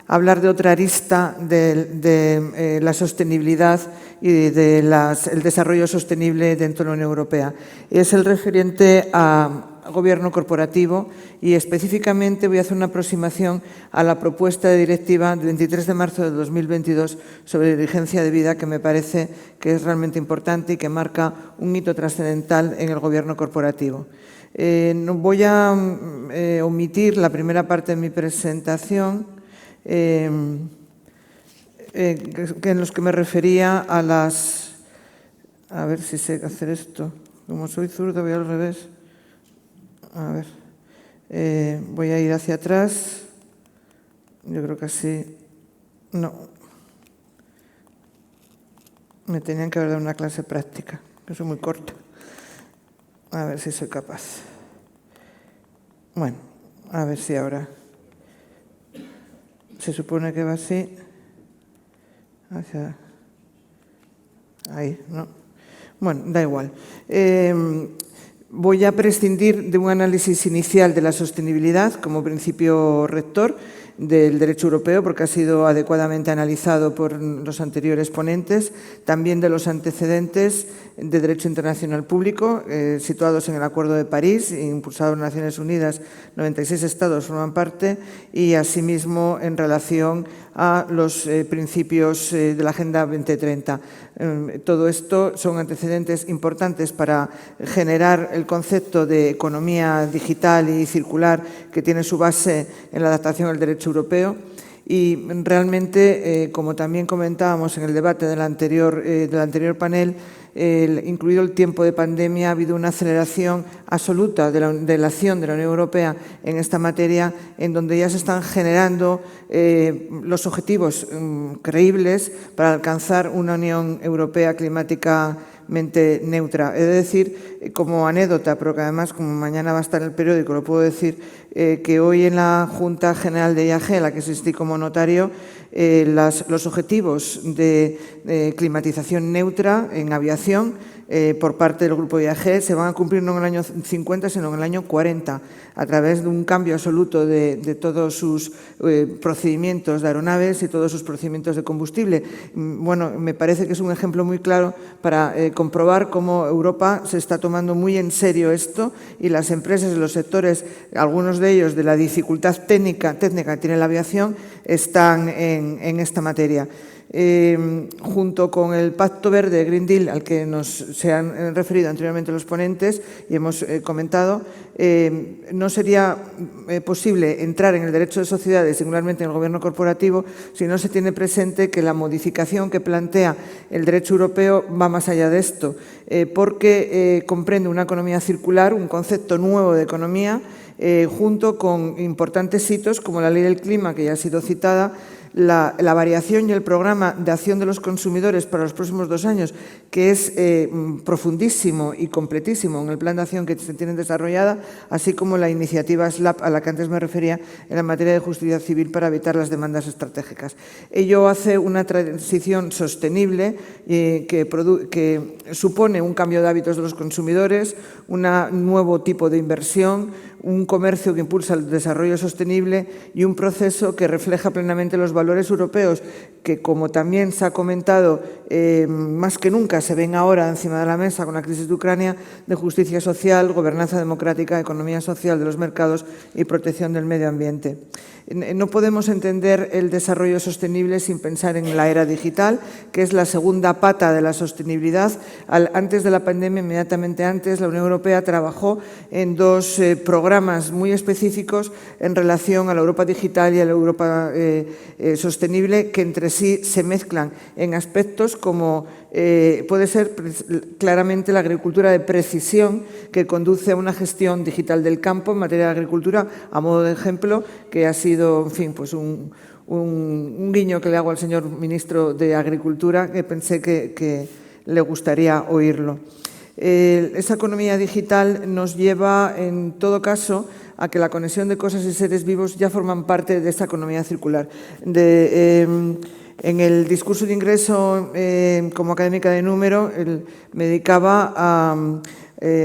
hablar de otra arista de la sostenibilidad y del desarrollo sostenible dentro de la Unión Europea. Es el referente a gobierno corporativo y específicamente voy a hacer una aproximación a la propuesta de directiva del 23 de marzo de 2022 sobre diligencia de vida, que me parece que es realmente importante y que marca un hito trascendental en el gobierno corporativo. Voy a omitir la primera parte de mi presentación, en los que me refería a las... A ver si sé hacer esto. Como soy zurdo, voy al revés. A ver, voy a ir hacia atrás. Yo creo que así. No. Me tenían que haber dado una clase práctica, que soy muy corta. A ver si soy capaz. Bueno, a ver si ahora. Se supone que va así. Hacia. Ahí, ¿no? Bueno, da igual. Voy a prescindir de un análisis inicial de la sostenibilidad como principio rector del derecho europeo, porque ha sido adecuadamente analizado por los anteriores ponentes, también de los antecedentes de derecho internacional público, situados en el Acuerdo de París, impulsado en Naciones Unidas, 96 estados forman parte, y asimismo en relación a los principios de la Agenda 2030. Todo esto son antecedentes importantes para generar el concepto de economía digital y circular que tiene su base en la adaptación al derecho europeo. Y realmente, como también comentábamos en el debate del anterior panel, incluido el tiempo de pandemia, ha habido una aceleración absoluta de la acción de la Unión Europea en esta materia, en donde ya se están generando los objetivos creíbles para alcanzar una Unión Europea climáticamente neutra. He de decir, como anécdota, pero que además, como mañana va a estar en el periódico, lo puedo decir, que hoy en la Junta General de IAG, a la que asistí como notario, los objetivos de climatización neutra en aviación por parte del grupo IAG se van a cumplir no en el año 50, sino en el año 40, a través de un cambio absoluto de todos sus procedimientos de aeronaves y todos sus procedimientos de combustible. Bueno, me parece que es un ejemplo muy claro para comprobar cómo Europa se está tomando muy en serio esto, y las empresas y los sectores, algunos de ellos de la dificultad técnica que tiene la aviación, están en esta materia. Junto con el Pacto Verde, Green Deal, al que se han referido anteriormente los ponentes y hemos comentado, no sería posible entrar en el derecho de sociedades, singularmente en el gobierno corporativo, si no se tiene presente que la modificación que plantea el derecho europeo va más allá de esto, porque comprende una economía circular, un concepto nuevo de economía, junto con importantes hitos como la Ley del Clima, que ya ha sido citada, la variación y el programa de acción de los consumidores para los próximos 2 años, que es profundísimo y completísimo en el plan de acción que se tiene desarrollada, así como la iniciativa SLAP a la que antes me refería en la materia de justicia civil para evitar las demandas estratégicas. Ello hace una transición sostenible que supone un cambio de hábitos de los consumidores, un nuevo tipo de inversión, un comercio que impulsa el desarrollo sostenible y un proceso que refleja plenamente los valores europeos que, como también se ha comentado, más que nunca se ven ahora encima de la mesa con la crisis de Ucrania, de justicia social, gobernanza democrática, economía social de los mercados y protección del medio ambiente. No podemos entender el desarrollo sostenible sin pensar en la era digital, que es la segunda pata de la sostenibilidad. Antes de la pandemia, inmediatamente antes, la Unión Europea trabajó en 2 programas muy específicos en relación a la Europa digital y a la Europa sostenible que entre sí se mezclan en aspectos como puede ser claramente la agricultura de precisión, que conduce a una gestión digital del campo en materia de agricultura, a modo de ejemplo, que ha sido, en fin, pues un guiño que le hago al señor ministro de Agricultura, que pensé que le gustaría oírlo. Esa economía digital nos lleva, en todo caso, a que la conexión de cosas y seres vivos ya forman parte de esta economía circular. En el discurso de ingreso como académica de número me dedicaba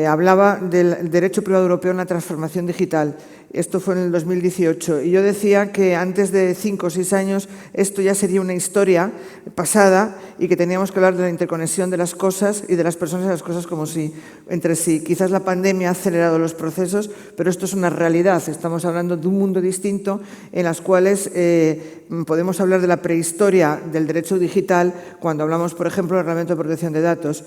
hablaba del derecho privado europeo en la transformación digital. Esto fue en el 2018 y yo decía que antes de 5 o 6 años esto ya sería una historia pasada y que teníamos que hablar de la interconexión de las cosas y de las personas y las cosas como si entre sí. Quizás la pandemia ha acelerado los procesos, pero esto es una realidad. Estamos hablando de un mundo distinto en las cuales podemos hablar de la prehistoria del derecho digital cuando hablamos, por ejemplo, del Reglamento de Protección de Datos.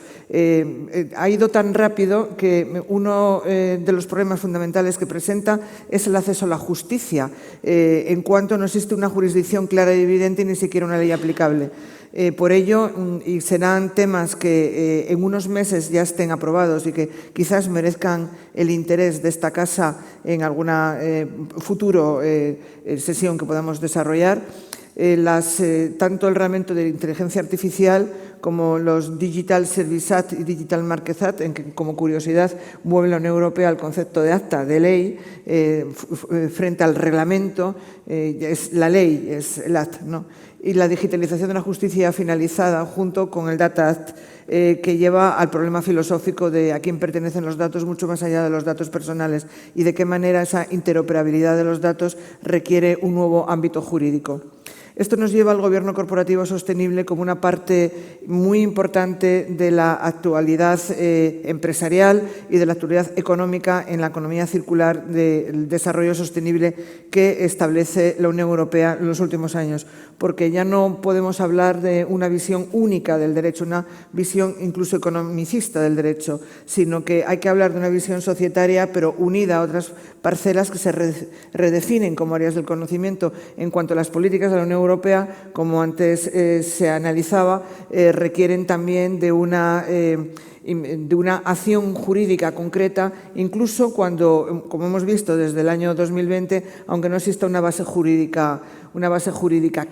Ha ido tan rápido que uno de los problemas fundamentales que presenta es el acceso a la justicia, en cuanto no existe una jurisdicción clara y evidente y ni siquiera una ley aplicable. Por ello, y serán temas que en unos meses ya estén aprobados y que quizás merezcan el interés de esta Casa en alguna futuro sesión que podamos desarrollar, tanto el reglamento de inteligencia artificial como los Digital Service Act y Digital Market Act, en que, como curiosidad, mueve la Unión Europea al concepto de acta, de ley, frente al reglamento, es la ley, es el act, ¿no? Y la digitalización de la justicia finalizada junto con el Data Act, que lleva al problema filosófico de a quién pertenecen los datos mucho más allá de los datos personales y de qué manera esa interoperabilidad de los datos requiere un nuevo ámbito jurídico. Esto nos lleva al gobierno corporativo sostenible como una parte muy importante de la actualidad empresarial y de la actualidad económica en la economía circular del desarrollo sostenible que establece la Unión Europea en los últimos años, porque ya no podemos hablar de una visión única del derecho, una visión incluso economicista del derecho, sino que hay que hablar de una visión societaria, pero unida a otras parcelas que se redefinen como áreas del conocimiento en cuanto a las políticas de la Unión Europea, como antes se analizaba, requieren también de una acción jurídica concreta, incluso cuando, como hemos visto desde el año 2020, aunque no exista una base jurídica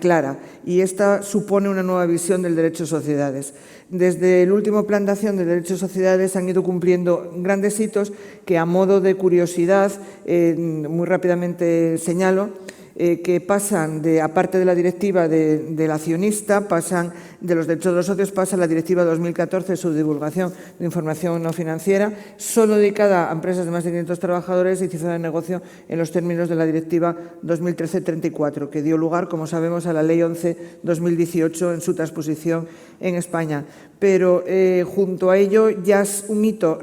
clara. Y esta supone una nueva visión del derecho de sociedades. Desde el último Plan de Acción de Derecho de Sociedades han ido cumpliendo grandes hitos que, a modo de curiosidad, muy rápidamente señalo, que pasan aparte de la directiva del accionista, pasan de los derechos de los socios, pasa la directiva 2014 sobre divulgación de información no financiera, solo dedicada a empresas de más de 500 trabajadores y cifra de negocio en los términos de la directiva 2013-34, que dio lugar, como sabemos, a la Ley 11-2018 en su transposición en España. Pero junto a ello ya es un hito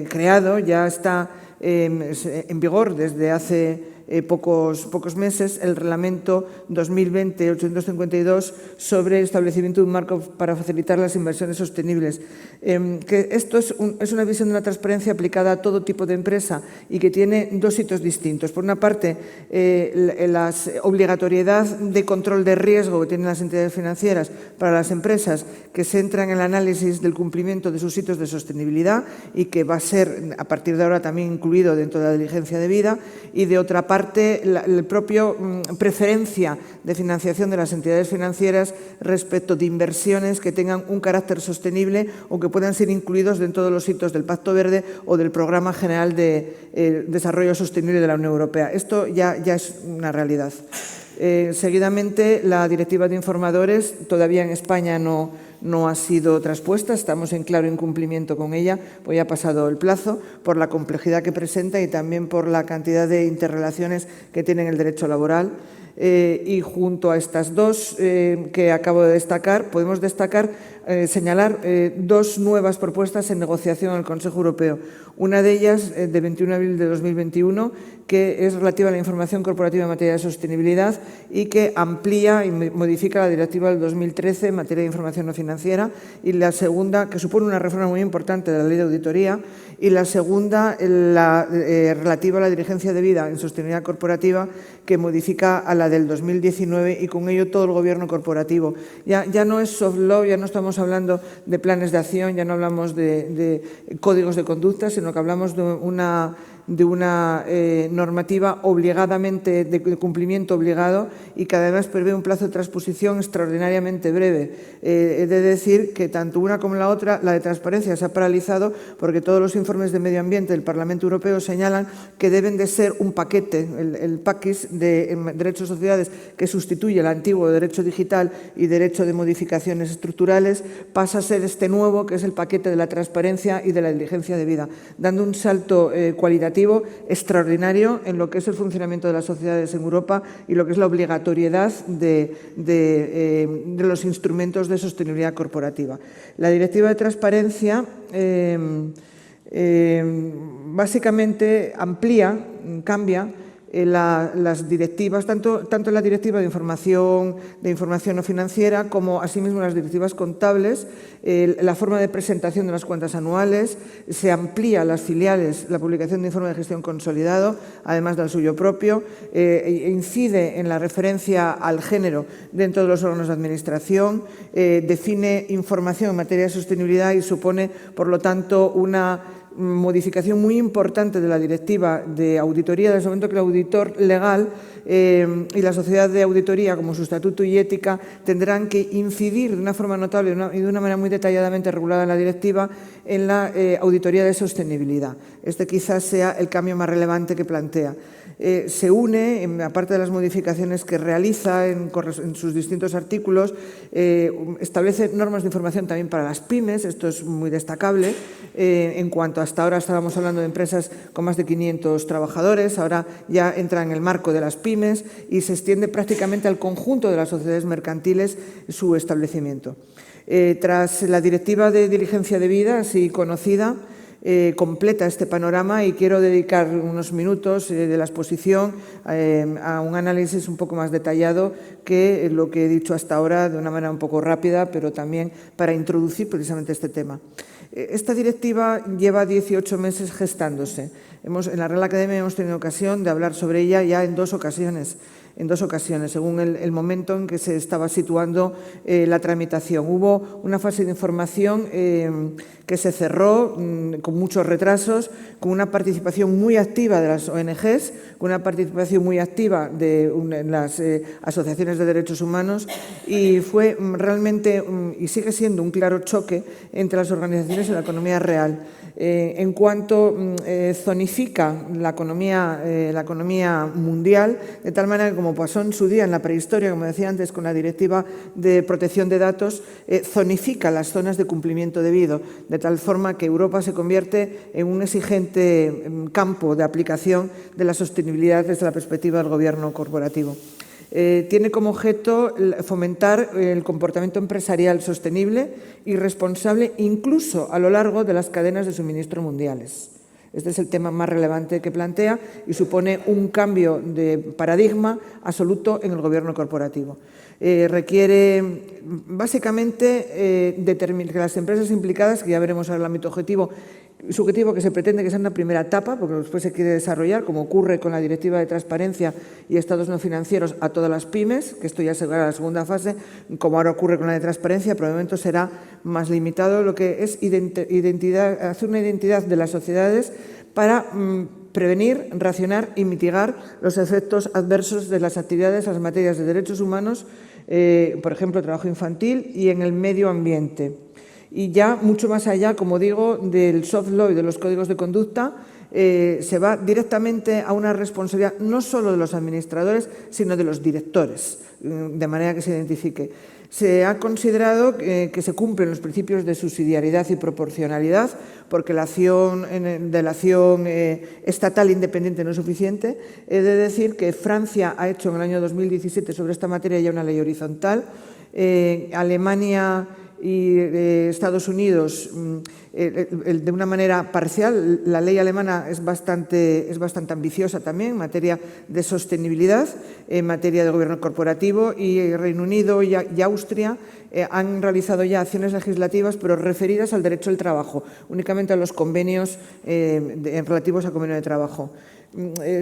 creado, ya está en vigor desde hace pocos meses el Reglamento 2020-852 sobre el establecimiento de un marco para facilitar las inversiones sostenibles. Que esto es una visión de la transparencia aplicada a todo tipo de empresa y que tiene dos hitos distintos. Por una parte, la obligatoriedad de control de riesgo que tienen las entidades financieras para las empresas que se centran en el análisis del cumplimiento de sus hitos de sostenibilidad y que va a ser a partir de ahora también incluido dentro de la diligencia debida, y de otra parte la propia preferencia de financiación de las entidades financieras respecto de inversiones que tengan un carácter sostenible o que puedan ser incluidos dentro de los hitos del Pacto Verde o del Programa General de Desarrollo Sostenible de la Unión Europea. Esto ya es una realidad. Seguidamente, la Directiva de Informadores todavía en España no ha sido traspuesta, estamos en claro incumplimiento con ella, pues ya ha pasado el plazo, por la complejidad que presenta y también por la cantidad de interrelaciones que tiene en el derecho laboral. Y junto a estas dos que acabo de destacar, podemos destacar señalar dos nuevas propuestas en negociación en el Consejo Europeo. Una de ellas, de 21 de abril de 2021, que es relativa a la información corporativa en materia de sostenibilidad y que amplía y modifica la directiva del 2013 en materia de información no financiera, y la segunda, que supone una reforma muy importante de la ley de auditoría, y la segunda, relativa a la diligencia debida en sostenibilidad corporativa, que modifica a la del 2019 y con ello todo el gobierno corporativo. Ya no es soft law, ya no estamos hablando de planes de acción, ya no hablamos de códigos de conducta, sino que hablamos de una normativa obligadamente, de cumplimiento obligado, y que además prevé un plazo de transposición extraordinariamente breve. He de decir que tanto una como la otra, la de transparencia, se ha paralizado porque todos los informes de medio ambiente del Parlamento Europeo señalan que deben de ser un paquete, el PACIS de Derecho de Sociedades, que sustituye el antiguo Derecho Digital y Derecho de Modificaciones Estructurales, pasa a ser este nuevo, que es el paquete de la transparencia y de la diligencia debida, dando un salto cualitativo extraordinario en lo que es el funcionamiento de las sociedades en Europa y lo que es la obligatoriedad de los instrumentos de sostenibilidad corporativa. La Directiva de Transparencia básicamente cambia las directivas, tanto en la directiva de información no financiera como asimismo las directivas contables, la forma de presentación de las cuentas anuales, se amplía las filiales, la publicación de informe de gestión consolidado, además del suyo propio, incide en la referencia al género dentro de los órganos de administración, define información en materia de sostenibilidad y supone, por lo tanto, una modificación muy importante de la directiva de auditoría, desde el momento que el auditor legal y la sociedad de auditoría, como su estatuto y ética, tendrán que incidir de una forma notable y de una manera muy detalladamente regulada en la directiva en la auditoría de sostenibilidad. Este quizás sea el cambio más relevante que plantea. Se une, aparte de las modificaciones que realiza en sus distintos artículos, establece normas de información también para las pymes, esto es muy destacable, en cuanto hasta ahora estábamos hablando de empresas con más de 500 trabajadores, ahora ya entra en el marco de las pymes y se extiende prácticamente al conjunto de las sociedades mercantiles su establecimiento. Tras la Directiva de Diligencia Debida, así conocida, completa este panorama y quiero dedicar unos minutos de la exposición a un análisis un poco más detallado que lo que he dicho hasta ahora de una manera un poco rápida, pero también para introducir precisamente este tema. Esta directiva lleva 18 meses gestándose. En la Real Academia hemos tenido ocasión de hablar sobre ella ya en dos ocasiones, según el momento en que se estaba situando la tramitación. Hubo una fase de información que se cerró con muchos retrasos, con una participación muy activa de las ONGs, con una participación muy activa de las asociaciones de derechos humanos, y fue realmente, y sigue siendo, un claro choque entre las organizaciones y la economía real. En cuanto zonifica la economía mundial, de tal manera que, como pasó en su día en la prehistoria, como decía antes, con la Directiva de Protección de Datos, zonifica las zonas de cumplimiento debido, de tal forma que Europa se convierte en un exigente campo de aplicación de la sostenibilidad desde la perspectiva del gobierno corporativo. Tiene como objeto fomentar el comportamiento empresarial sostenible y responsable, incluso a lo largo de las cadenas de suministro mundiales. Este es el tema más relevante que plantea y supone un cambio de paradigma absoluto en el gobierno corporativo. Requiere básicamente que las empresas implicadas, que ya veremos ahora el ámbito subjetivo que se pretende que sea una primera etapa, porque después se quiere desarrollar, como ocurre con la Directiva de Transparencia y Estados no financieros, a todas las pymes, que esto ya será la segunda fase, como ahora ocurre con la de Transparencia, pero de momento será más limitado lo que es hacer una identidad de las sociedades para prevenir, racionar y mitigar los efectos adversos de las actividades en las materias de derechos humanos, por ejemplo, trabajo infantil, y en el medio ambiente. Y ya mucho más allá, como digo, del soft law y de los códigos de conducta, se va directamente a una responsabilidad no solo de los administradores, sino de los directores, de manera que se identifique. Se ha considerado que se cumplen los principios de subsidiariedad y proporcionalidad, porque la acción estatal independiente no es suficiente. He de decir que Francia ha hecho en el año 2017 sobre esta materia ya una ley horizontal. Alemania y Estados Unidos de una manera parcial. La ley alemana es bastante ambiciosa también en materia de sostenibilidad, en materia de gobierno corporativo, y Reino Unido y Austria han realizado ya acciones legislativas, pero referidas al derecho del trabajo, únicamente a los convenios relativos al convenio de trabajo.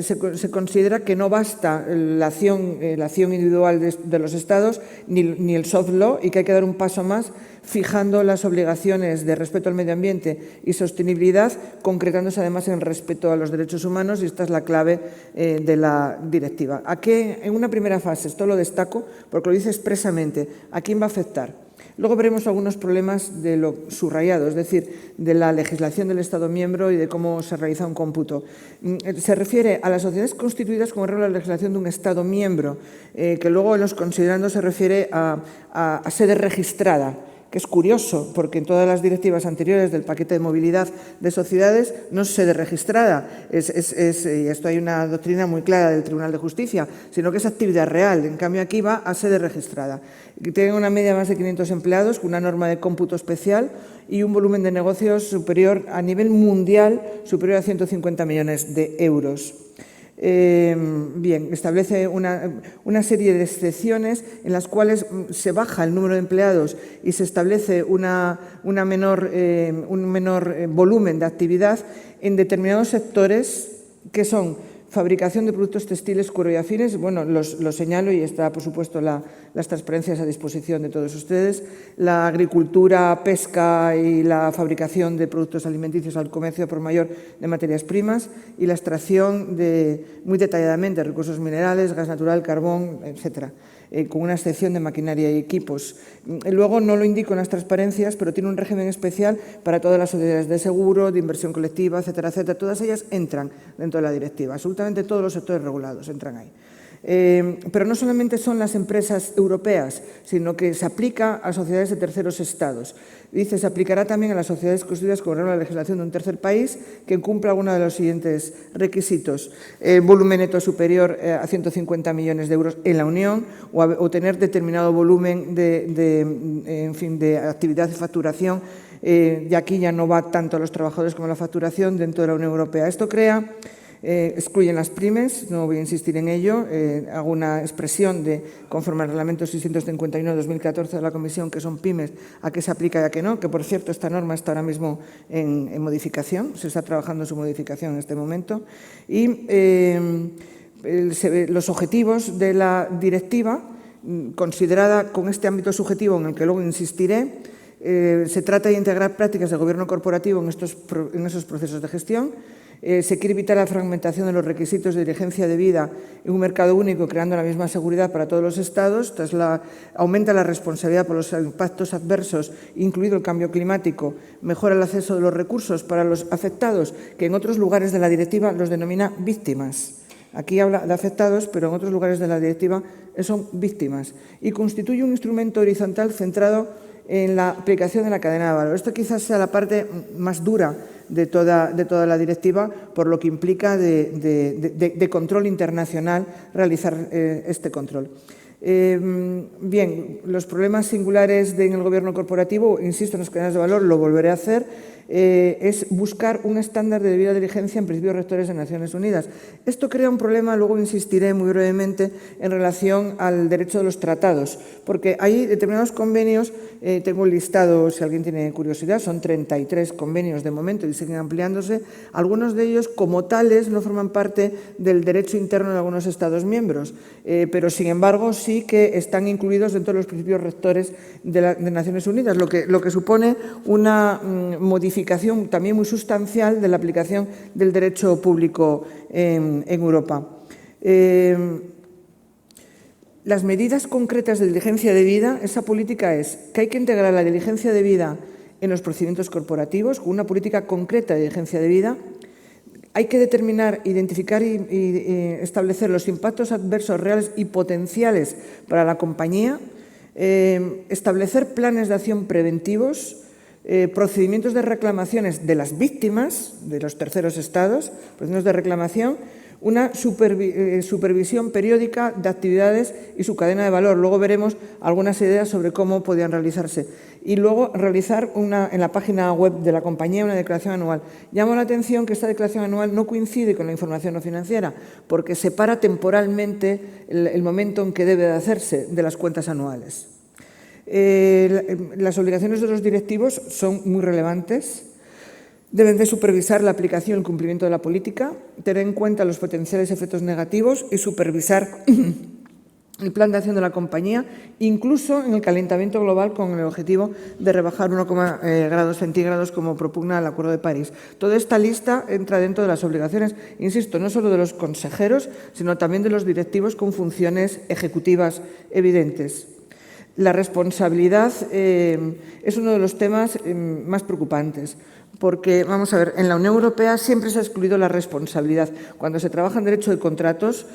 Se considera que no basta la acción individual de los Estados ni el soft law, y que hay que dar un paso más fijando las obligaciones de respeto al medio ambiente y sostenibilidad, concretándose además en respeto a los derechos humanos, y esta es la clave de la directiva. ¿A qué? En una primera fase, esto lo destaco porque lo dice expresamente, ¿a quién va a afectar? Luego veremos algunos problemas de lo subrayado, es decir, de la legislación del Estado miembro y de cómo se realiza un cómputo. Se refiere a las sociedades constituidas como regla de la legislación de un Estado miembro, que luego en los considerandos se refiere a sede registrada, que es curioso, porque en todas las directivas anteriores del paquete de movilidad de sociedades no es sede registrada, y esto hay una doctrina muy clara del Tribunal de Justicia, sino que es actividad real. En cambio, aquí va a sede registrada. Tienen una media de más de 500 empleados, con una norma de cómputo especial y un volumen de negocios superior a nivel mundial, superior a 150 millones de euros. Bien, establece una serie de excepciones en las cuales se baja el número de empleados y se establece un menor volumen de actividad en determinados sectores, que son fabricación de productos textiles, cuero y afines. Bueno, los señalo, y está, por supuesto, las transparencias a disposición de todos ustedes. La agricultura, pesca y la fabricación de productos alimenticios al comercio por mayor de materias primas, y la extracción muy detalladamente, de recursos minerales, gas natural, carbón, etcétera, con una excepción de maquinaria y equipos. Luego, no lo indico en las transparencias, pero tiene un régimen especial para todas las sociedades de seguro, de inversión colectiva, etcétera, etcétera. Todas ellas entran dentro de la directiva, absolutamente todos los sectores regulados entran ahí. Pero no solamente son las empresas europeas, sino que se aplica a sociedades de terceros estados. Dice, se aplicará también a las sociedades constituidas con regla de legislación de un tercer país que cumpla alguno de los siguientes requisitos: volumen neto superior a 150 millones de euros en la Unión, o tener determinado volumen de actividad y facturación, y aquí ya no va tanto a los trabajadores como a la facturación dentro de la Unión Europea. Esto crea... excluyen las pymes, no voy a insistir en ello, hago una expresión conforme al reglamento 651/2014 de la Comisión, que son pymes, a qué se aplica y a qué no, que por cierto esta norma está ahora mismo en modificación, se está trabajando en su modificación en este momento, y los objetivos de la directiva, considerada con este ámbito subjetivo en el que luego insistiré, se trata de integrar prácticas de gobierno corporativo en esos procesos de gestión. Se quiere evitar la fragmentación de los requisitos de diligencia debida en un mercado único, creando la misma seguridad para todos los Estados. Aumenta la responsabilidad por los impactos adversos, incluido el cambio climático. Mejora el acceso de los recursos para los afectados, que en otros lugares de la directiva los denomina víctimas. Aquí habla de afectados, pero en otros lugares de la directiva son víctimas. Y constituye un instrumento horizontal centrado en la aplicación de la cadena de valor. Esto quizás sea la parte más dura de toda la directiva, por lo que implica de control internacional realizar este control. Bien, los problemas singulares en el gobierno corporativo, insisto en las cadenas de valor, lo volveré a hacer, es buscar un estándar de debida diligencia en principios rectores de Naciones Unidas. Esto crea un problema, luego insistiré muy brevemente, en relación al derecho de los tratados, porque hay determinados convenios, tengo un listado, si alguien tiene curiosidad, son 33 convenios de momento y siguen ampliándose. Algunos de ellos, como tales, no forman parte del derecho interno de algunos Estados miembros, pero sin embargo sí que están incluidos dentro de los principios rectores de Naciones Unidas, lo que supone una modificación también muy sustancial de la aplicación del derecho público en Europa. Las medidas concretas de diligencia debida, esa política es que hay que integrar la diligencia debida en los procedimientos corporativos, con una política concreta de diligencia debida. Hay que determinar, identificar y establecer los impactos adversos reales y potenciales para la compañía, establecer planes de acción preventivos, procedimientos de reclamaciones de las víctimas de los terceros estados, procedimientos de reclamación, Una supervisión periódica de actividades y su cadena de valor. Luego veremos algunas ideas sobre cómo podían realizarse. Y luego realizar en la página web de la compañía una declaración anual. Llamo la atención que esta declaración anual no coincide con la información no financiera, porque separa temporalmente el momento en que debe de hacerse de las cuentas anuales. Las obligaciones de los directivos son muy relevantes. Deben de supervisar la aplicación y el cumplimiento de la política, tener en cuenta los potenciales efectos negativos y supervisar el plan de acción de la compañía, incluso en el calentamiento global con el objetivo de rebajar 1,5 grados centígrados como propugna el Acuerdo de París. Toda esta lista entra dentro de las obligaciones, insisto, no solo de los consejeros, sino también de los directivos con funciones ejecutivas evidentes. La responsabilidad es uno de los temas más preocupantes. Porque, vamos a ver, en la Unión Europea siempre se ha excluido la responsabilidad. Cuando se trabaja en derecho de contratos,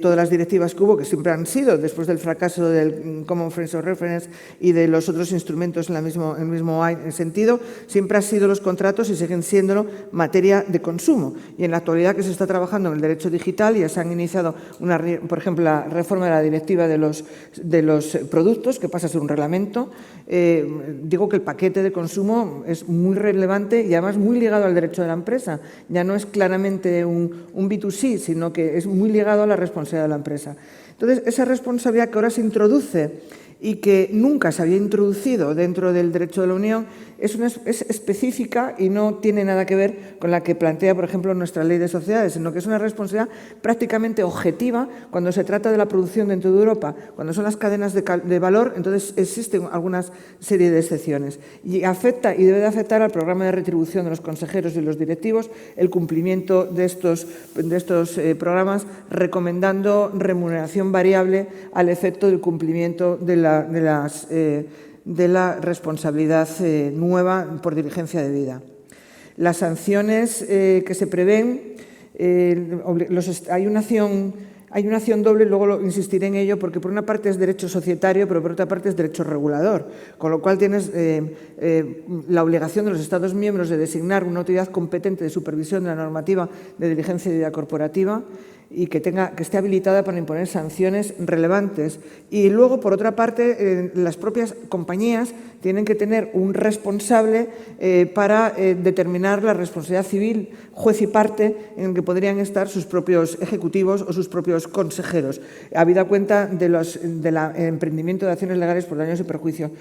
todas las directivas que hubo, que siempre han sido, después del fracaso del Common Frames of Reference y de los otros instrumentos en el mismo sentido, siempre han sido los contratos y siguen siéndolo materia de consumo. Y en la actualidad que se está trabajando en el derecho digital, ya se han iniciado, por ejemplo, la reforma de la directiva de los productos, que pasa a ser un reglamento. Digo que el paquete de consumo es muy relevante y además muy ligado al derecho de la empresa. Ya no es claramente un B2C, sino que es muy ligado a la responsabilidad de la empresa. Entonces, esa responsabilidad que ahora se introduce y que nunca se había introducido dentro del derecho de la Unión es específica y no tiene nada que ver con la que plantea, por ejemplo, nuestra ley de sociedades, sino que es una responsabilidad prácticamente objetiva cuando se trata de la producción dentro de Europa. Cuando son las cadenas de valor, entonces existen alguna serie de excepciones. Y afecta y debe de afectar al programa de retribución de los consejeros y los directivos el cumplimiento de estos programas, recomendando remuneración variable al efecto del cumplimiento de la responsabilidad nueva por diligencia debida. Las sanciones que se prevén, hay una acción doble, luego insistiré en ello, porque por una parte es derecho societario, pero por otra parte es derecho regulador, con lo cual tienes la obligación de los Estados miembros de designar una autoridad competente de supervisión de la normativa de diligencia de vida corporativa y que esté habilitada para imponer sanciones relevantes. Y luego, por otra parte, las propias compañías tienen que tener un responsable para determinar la responsabilidad civil, juez y parte, en el que podrían estar sus propios ejecutivos o sus propios consejeros, habida cuenta del emprendimiento de acciones legales por daños y perjuicios.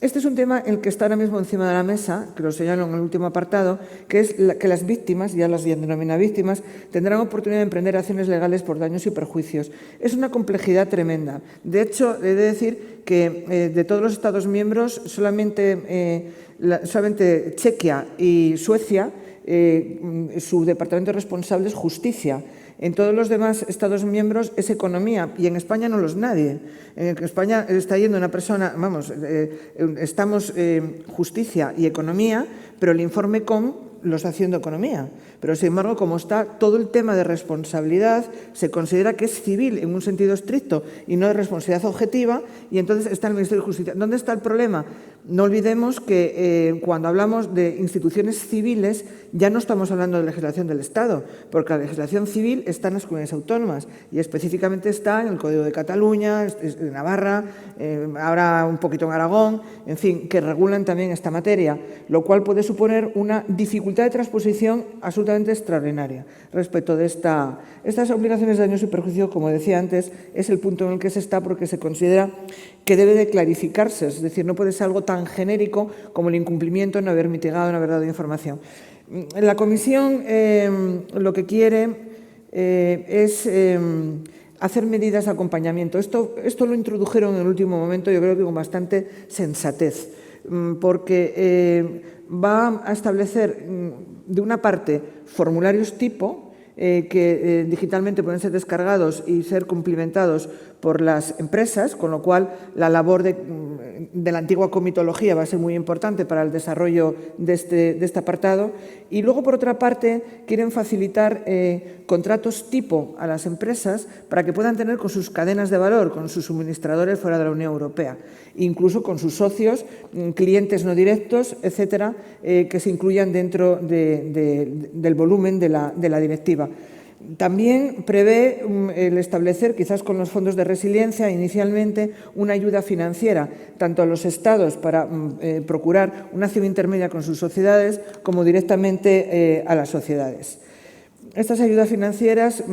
Este es un tema en el que está ahora mismo encima de la mesa, que lo señalo en el último apartado, que es que las víctimas, ya las denomina víctimas, tendrán oportunidad de emprender acciones legales por daños y perjuicios. Es una complejidad tremenda. De hecho, he de decir que de todos los Estados miembros, solamente Chequia y Suecia, su departamento responsable es justicia. En todos los demás Estados miembros es economía y en España no lo es nadie. En España está yendo una persona, estamos justicia y economía, pero el informe COM lo está haciendo economía. Pero, sin embargo, como está todo el tema de responsabilidad, se considera que es civil en un sentido estricto y no de responsabilidad objetiva, y entonces está el Ministerio de Justicia. ¿Dónde está el problema? No olvidemos que cuando hablamos de instituciones civiles ya no estamos hablando de legislación del Estado, porque la legislación civil está en las comunidades autónomas y específicamente está en el Código de Cataluña, en Navarra, ahora un poquito en Aragón, en fin, que regulan también esta materia, lo cual puede suponer una dificultad de transposición absolutamente extraordinaria respecto de estas obligaciones de daños y perjuicios. Como decía antes, es el punto en el que se está porque se considera que debe de clarificarse, es decir, no puede ser algo tan genérico como el incumplimiento, no haber mitigado, no haber dado información. La Comisión lo que quiere es hacer medidas de acompañamiento. Esto lo introdujeron en el último momento, yo creo que con bastante sensatez, porque va a establecer, de una parte, formularios tipo, que digitalmente pueden ser descargados y ser cumplimentados por las empresas, con lo cual la labor de la antigua comitología va a ser muy importante para el desarrollo de este apartado. Y luego, por otra parte, quieren facilitar contratos tipo a las empresas para que puedan tener con sus cadenas de valor, con sus suministradores fuera de la Unión Europea, incluso con sus socios, clientes no directos, etcétera, que se incluyan dentro del volumen de la directiva. También prevé el establecer, quizás con los fondos de resiliencia, inicialmente una ayuda financiera, tanto a los Estados para procurar una acción intermedia con sus sociedades, como directamente a las sociedades. Estas ayudas financieras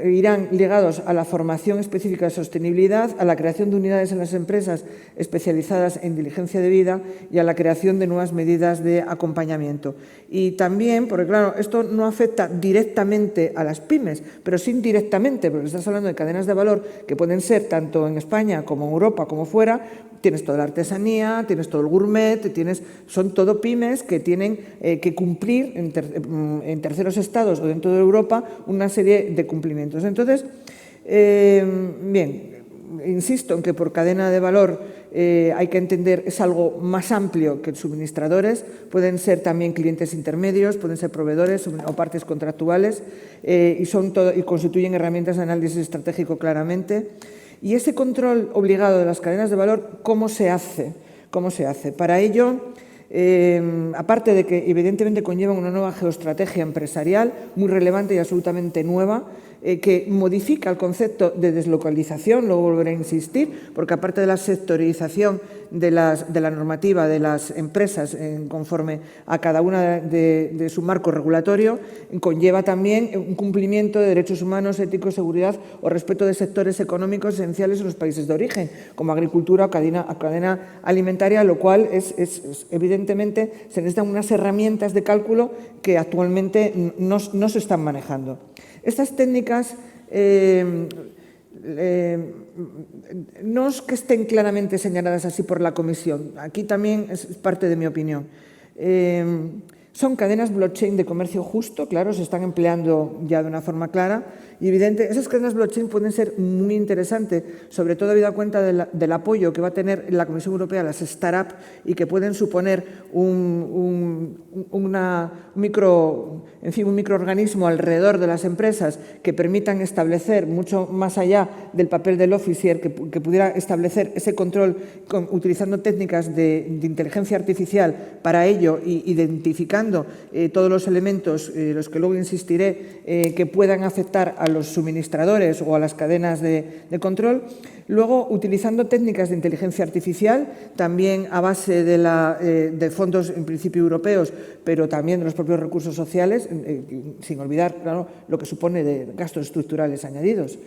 irán ligados a la formación específica de sostenibilidad, a la creación de unidades en las empresas especializadas en diligencia de vida y a la creación de nuevas medidas de acompañamiento. Y también, porque claro, esto no afecta directamente a las pymes, pero sí indirectamente, porque estás hablando de cadenas de valor que pueden ser tanto en España como en Europa como fuera. Tienes toda la artesanía, tienes todo el gourmet, son todo pymes que tienen que cumplir en terceros estados o dentro de Europa una serie de cumplimientos. Entonces, bien, insisto en que por cadena de valor hay que entender, es algo más amplio que suministradores, pueden ser también clientes intermedios, pueden ser proveedores o partes contractuales y constituyen herramientas de análisis estratégico claramente. Y ese control obligado de las cadenas de valor, ¿cómo se hace? Para ello, aparte de que evidentemente conllevan una nueva geoestrategia empresarial muy relevante y absolutamente nueva, que modifica el concepto de deslocalización, luego volveré a insistir, porque aparte de la sectorización de la normativa de las empresas conforme a cada una de su marco regulatorio, conlleva también un cumplimiento de derechos humanos, éticos, seguridad o respeto de sectores económicos esenciales en los países de origen, como agricultura o cadena alimentaria, lo cual evidentemente se necesitan unas herramientas de cálculo que actualmente no se están manejando. Estas técnicas no es que estén claramente señaladas así por la Comisión, aquí también es parte de mi opinión. Son cadenas blockchain de comercio justo, claro, se están empleando ya de una forma clara y evidente. Esas cadenas blockchain pueden ser muy interesantes, sobre todo habida cuenta del apoyo que va a tener la Comisión Europea a las startups y que pueden suponer un microorganismo alrededor de las empresas que permitan establecer mucho más allá del papel del officier, que pudiera establecer ese control utilizando técnicas de inteligencia artificial para ello, identificando todos los elementos, los que luego insistiré, que puedan afectar a los suministradores o a las cadenas de control. Luego, utilizando técnicas de inteligencia artificial, también a base de fondos, en principio, europeos, pero también de los propios recursos sociales, sin olvidar, claro, lo que supone de gastos estructurales añadidos.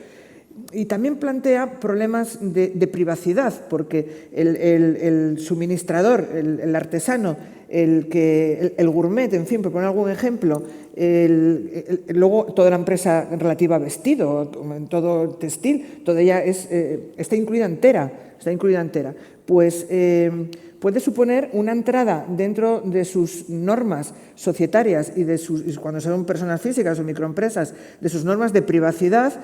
Y también plantea problemas de privacidad, porque el suministrador, el artesano, el gourmet, en fin, por poner algún ejemplo, luego toda la empresa relativa a vestido, todo textil, toda ella está incluida entera, pues puede suponer una entrada dentro de sus normas societarias y cuando son personas físicas o microempresas, de sus normas de privacidad,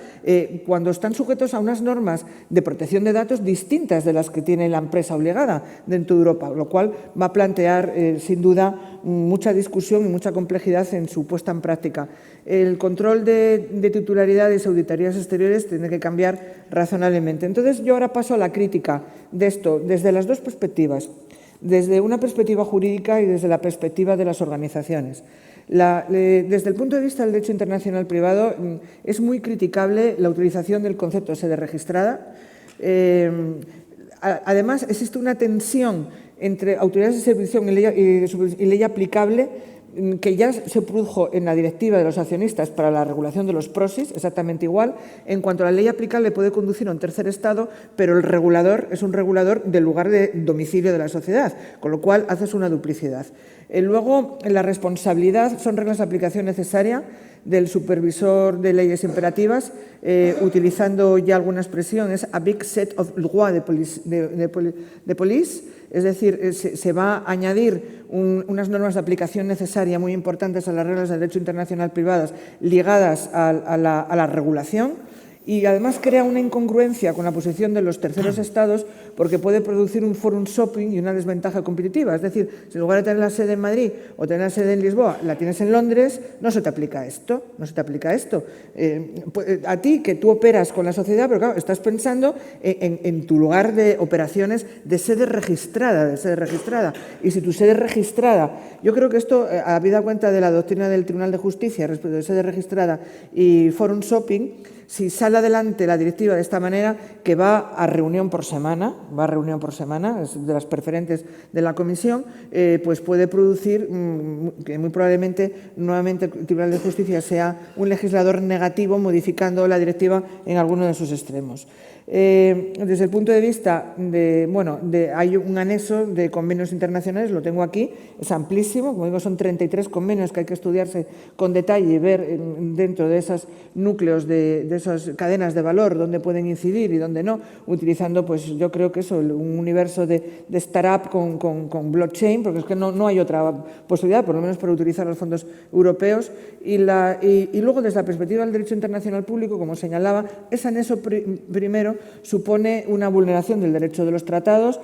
cuando están sujetos a unas normas de protección de datos distintas de las que tiene la empresa obligada dentro de Europa, lo cual va a plantear, sin duda, mucha discusión y mucha complejidad en su puesta en práctica. El control de titularidades y auditorías exteriores tiene que cambiar razonablemente. Entonces, yo ahora paso a la crítica de esto desde las dos perspectivas, desde una perspectiva jurídica y desde la perspectiva de las organizaciones. Desde el punto de vista del derecho internacional privado, es muy criticable la utilización del concepto de sede registrada. Además, existe una tensión entre autoridades de supervisión y ley aplicable que ya se produjo en la directiva de los accionistas para la regulación de los PROSIs, exactamente igual. En cuanto a la ley aplicable, puede conducir a un tercer estado, pero el regulador es un regulador del lugar de domicilio de la sociedad, con lo cual haces una duplicidad. Luego, la responsabilidad son reglas de aplicación necesaria del supervisor de leyes imperativas, utilizando ya alguna expresión, es a big set of law de police, es decir, se va a añadir unas normas de aplicación necesaria muy importantes a las reglas de derecho internacional privadas ligadas a la regulación. Y además crea una incongruencia con la posición de los terceros estados porque puede producir un forum shopping y una desventaja competitiva. Es decir, si en lugar de tener la sede en Madrid o tener la sede en Lisboa, la tienes en Londres, no se te aplica esto. No se te aplica esto. A ti, que tú operas con la sociedad, pero claro, estás pensando en tu lugar de operaciones de sede registrada, Y si tu sede registrada, yo creo que esto, habida cuenta de la doctrina del Tribunal de Justicia respecto de sede registrada y forum shopping, si sale adelante la directiva de esta manera, que va a reunión por semana, es de las preferentes de la Comisión, pues puede producir que muy probablemente nuevamente el Tribunal de Justicia sea un legislador negativo modificando la directiva en alguno de sus extremos. Desde el punto de vista hay un anexo de convenios internacionales, lo tengo aquí, es amplísimo, como digo, son 33 convenios que hay que estudiarse con detalle y ver dentro de esos núcleos, de esas cadenas de valor, dónde pueden incidir y dónde no, utilizando, pues yo creo que eso, un universo de startup con blockchain, porque es que no hay otra posibilidad, por lo menos para utilizar los fondos europeos. Y luego, desde la perspectiva del derecho internacional público, como señalaba, ese anexo primero supone una vulneración del derecho de los tratados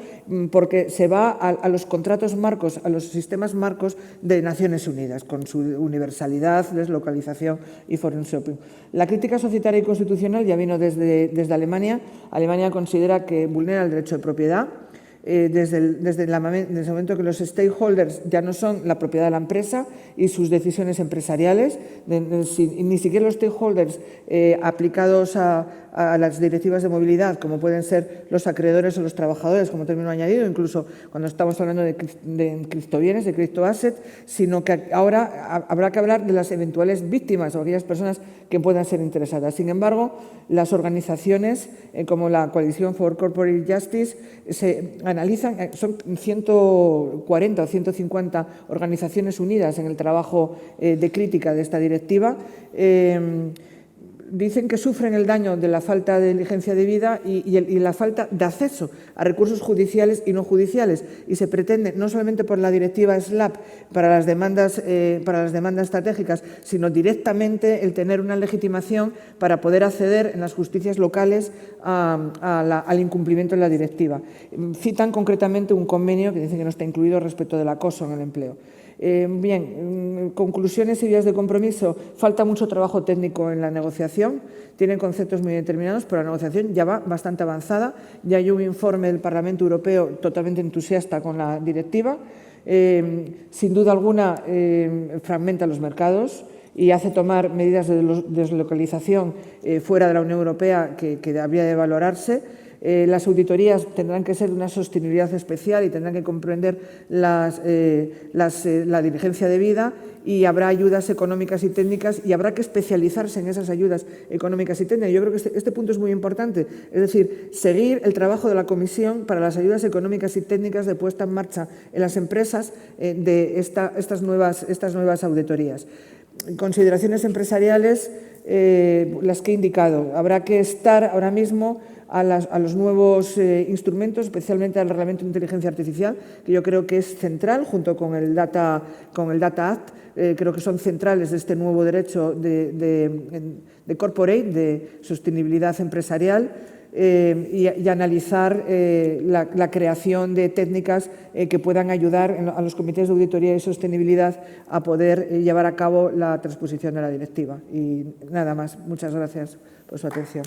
porque se va a los contratos marcos, a los sistemas marcos de Naciones Unidas, con su universalidad, deslocalización y foreign shopping. La crítica societaria y constitucional ya vino desde Alemania. Alemania considera que vulnera el derecho de propiedad. Desde el momento que los stakeholders ya no son la propiedad de la empresa y sus decisiones empresariales, ni siquiera los stakeholders aplicados a las directivas de movilidad, como pueden ser los acreedores o los trabajadores, como término añadido, incluso cuando estamos hablando de criptobienes, de criptoassets, sino que ahora habrá que hablar de las eventuales víctimas o aquellas personas que puedan ser interesadas. Sin embargo, las organizaciones como la Coalition for Corporate Justice se analizan, son 140 o 150 organizaciones unidas en el trabajo de crítica de esta directiva. Dicen que sufren el daño de la falta de diligencia debida y la falta de acceso a recursos judiciales y no judiciales. Y se pretende, no solamente por la directiva SLAP para las demandas estratégicas, sino directamente el tener una legitimación para poder acceder en las justicias locales al incumplimiento de la directiva. Citan concretamente un convenio que dicen que no está incluido respecto del acoso en el empleo. Conclusiones y vías de compromiso. Falta mucho trabajo técnico en la negociación. Tienen conceptos muy determinados, pero la negociación ya va bastante avanzada. Ya hay un informe del Parlamento Europeo totalmente entusiasta con la directiva. Sin duda alguna, fragmenta los mercados y hace tomar medidas de deslocalización fuera de la Unión Europea que habría de valorarse. Las auditorías tendrán que ser de una sostenibilidad especial y tendrán que comprender la diligencia debida, y habrá ayudas económicas y técnicas y habrá que especializarse en esas ayudas económicas y técnicas. Yo creo que este punto es muy importante, es decir, seguir el trabajo de la Comisión para las ayudas económicas y técnicas de puesta en marcha en las empresas de estas nuevas auditorías. Consideraciones empresariales, las que he indicado. Habrá que estar ahora mismo a los nuevos instrumentos, especialmente al Reglamento de Inteligencia Artificial, que yo creo que es central, junto con el Data Act. Creo que son centrales de este nuevo derecho de corporate, de sostenibilidad empresarial, y analizar la creación de técnicas que puedan ayudar a los comités de auditoría y sostenibilidad a poder llevar a cabo la transposición de la directiva. Y nada más. Muchas gracias por su atención.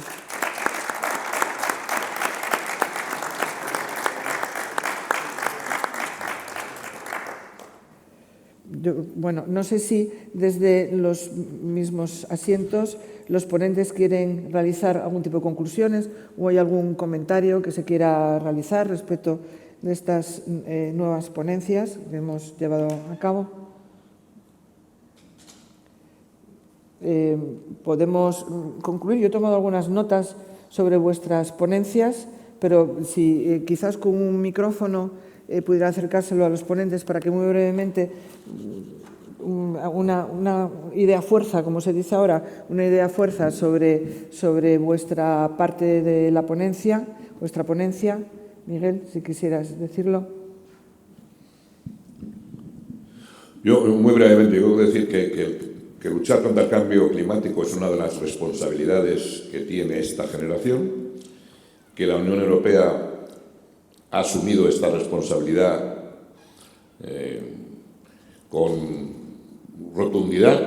No sé si desde los mismos asientos los ponentes quieren realizar algún tipo de conclusiones o hay algún comentario que se quiera realizar respecto de estas nuevas ponencias que hemos llevado a cabo. Podemos concluir. Yo he tomado algunas notas sobre vuestras ponencias, pero si quizás con un micrófono pudiera acercárselo a los ponentes para que muy brevemente una idea fuerza, como se dice ahora, una idea fuerza sobre vuestra parte de la ponencia, vuestra ponencia. Miguel, si quisieras decirlo. Yo, muy brevemente, yo quiero decir que que luchar contra el cambio climático es una de las responsabilidades que tiene esta generación, que la Unión Europea ha asumido esta responsabilidad con rotundidad,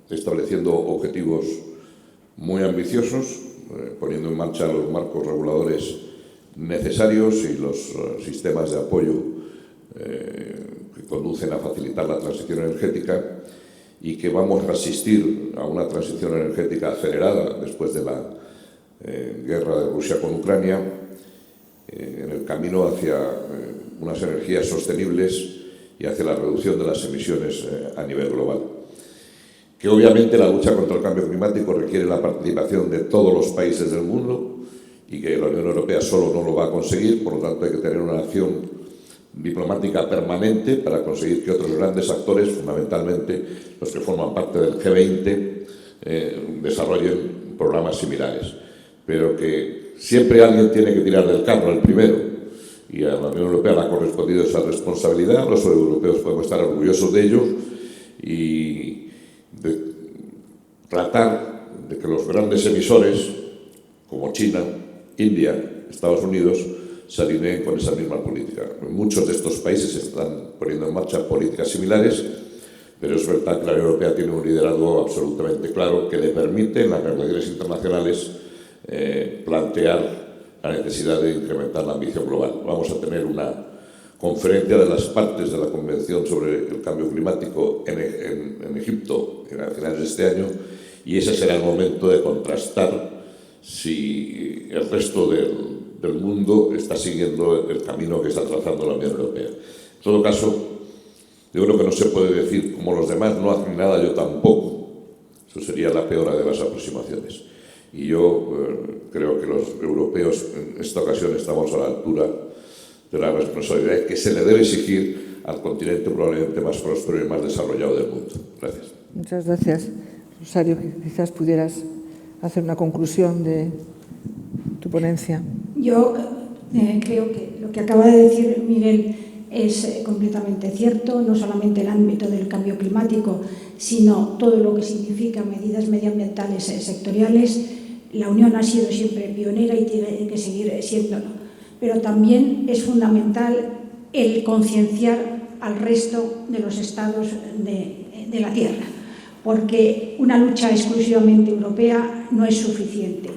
estableciendo objetivos muy ambiciosos, poniendo en marcha los marcos reguladores necesarios y los sistemas de apoyo que conducen a facilitar la transición energética, y que vamos a asistir a una transición energética acelerada después de la guerra de Rusia con Ucrania, en el camino hacia unas energías sostenibles y hacia la reducción de las emisiones a nivel global. Que obviamente la lucha contra el cambio climático requiere la participación de todos los países del mundo y que la Unión Europea solo no lo va a conseguir, por lo tanto hay que tener una acción diplomática permanente para conseguir que otros grandes actores, fundamentalmente los que forman parte del G20, desarrollen programas similares. Pero que siempre alguien tiene que tirar del carro, el primero, y a la Unión Europea le ha correspondido esa responsabilidad. Los europeos podemos estar orgullosos de ello y de tratar de que los grandes emisores, como China, India, Estados Unidos, se alineen con esa misma política. Muchos de estos países están poniendo en marcha políticas similares, pero es verdad que la Unión Europea tiene un liderazgo absolutamente claro que le permite en las relaciones internacionales plantear la necesidad de incrementar la ambición global. Vamos a tener una conferencia de las partes de la Convención sobre el Cambio Climático en Egipto a finales de este año, y ese será el momento de contrastar si el resto del mundo está siguiendo el camino que está trazando la Unión Europea. En todo caso, yo creo que no se puede decir como los demás no hacen nada, yo tampoco. Eso sería la peor de las aproximaciones. Y yo creo que los europeos en esta ocasión estamos a la altura de la responsabilidad que se le debe exigir al continente probablemente más próspero y más desarrollado del mundo. Gracias. Muchas gracias. Rosario, quizás pudieras hacer una conclusión de tu ponencia. Yo creo que lo que acaba de decir Miguel es completamente cierto, no solamente el ámbito del cambio climático, sino todo lo que significa medidas medioambientales sectoriales. La Unión ha sido siempre pionera y tiene que seguir siéndolo. Pero también es fundamental el concienciar al resto de los estados de la Tierra, porque una lucha exclusivamente europea no es suficiente.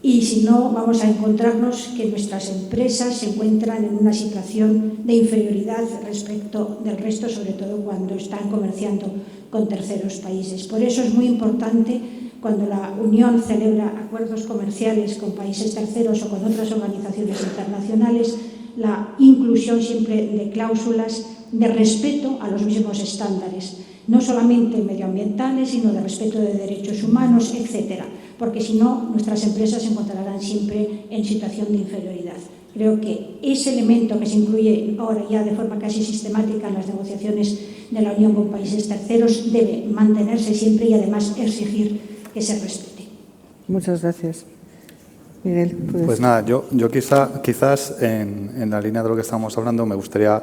Y si no, vamos a encontrarnos que nuestras empresas se encuentran en una situación de inferioridad respecto del resto, sobre todo cuando están comerciando con terceros países. Por eso es muy importante, cuando la Unión celebra acuerdos comerciales con países terceros o con otras organizaciones internacionales, la inclusión siempre de cláusulas de respeto a los mismos estándares, no solamente medioambientales, sino de respeto de derechos humanos, etcétera, porque si no, nuestras empresas se encontrarán siempre en situación de inferioridad. Creo que ese elemento que se incluye ahora ya de forma casi sistemática en las negociaciones de la Unión con países terceros debe mantenerse siempre y además exigir que se respete. Muchas gracias. Miguel, ¿puedes? Pues nada, yo quizás en la línea de lo que estamos hablando me gustaría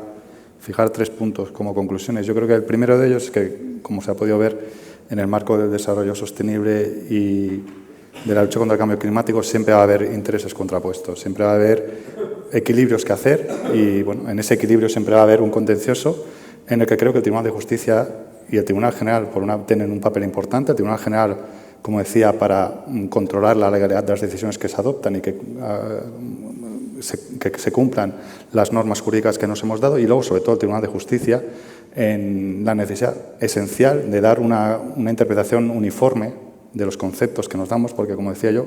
fijar 3 puntos como conclusiones. Yo creo que el primero de ellos es que, como se ha podido ver, en el marco del desarrollo sostenible y de la lucha contra el cambio climático siempre va a haber intereses contrapuestos, siempre va a haber equilibrios que hacer y bueno, en ese equilibrio siempre va a haber un contencioso en el que creo que el Tribunal de Justicia y el Tribunal General tienen un papel importante. El Tribunal General, como decía, para controlar la legalidad de las decisiones que se adoptan y que se cumplan las normas jurídicas que nos hemos dado, y luego, sobre todo, el Tribunal de Justicia en la necesidad esencial de dar una interpretación uniforme de los conceptos que nos damos, porque, como decía yo,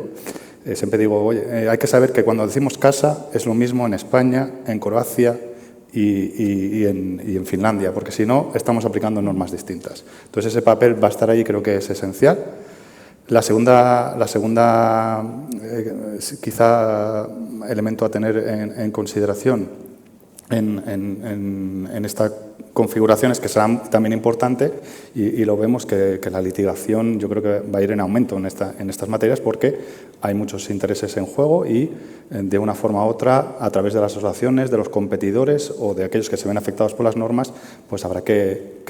siempre digo, oye, hay que saber que cuando decimos casa es lo mismo en España, en Croacia y en Finlandia, porque si no, estamos aplicando normas distintas. Entonces, ese papel va a estar ahí, creo que es esencial. La segunda quizá elemento a tener en consideración en esta configuración es que será también importante y lo vemos que la litigación yo creo que va a ir en aumento en estas materias porque hay muchos intereses en juego y de una forma u otra a través de las asociaciones, de los competidores o de aquellos que se ven afectados por las normas, pues habrá que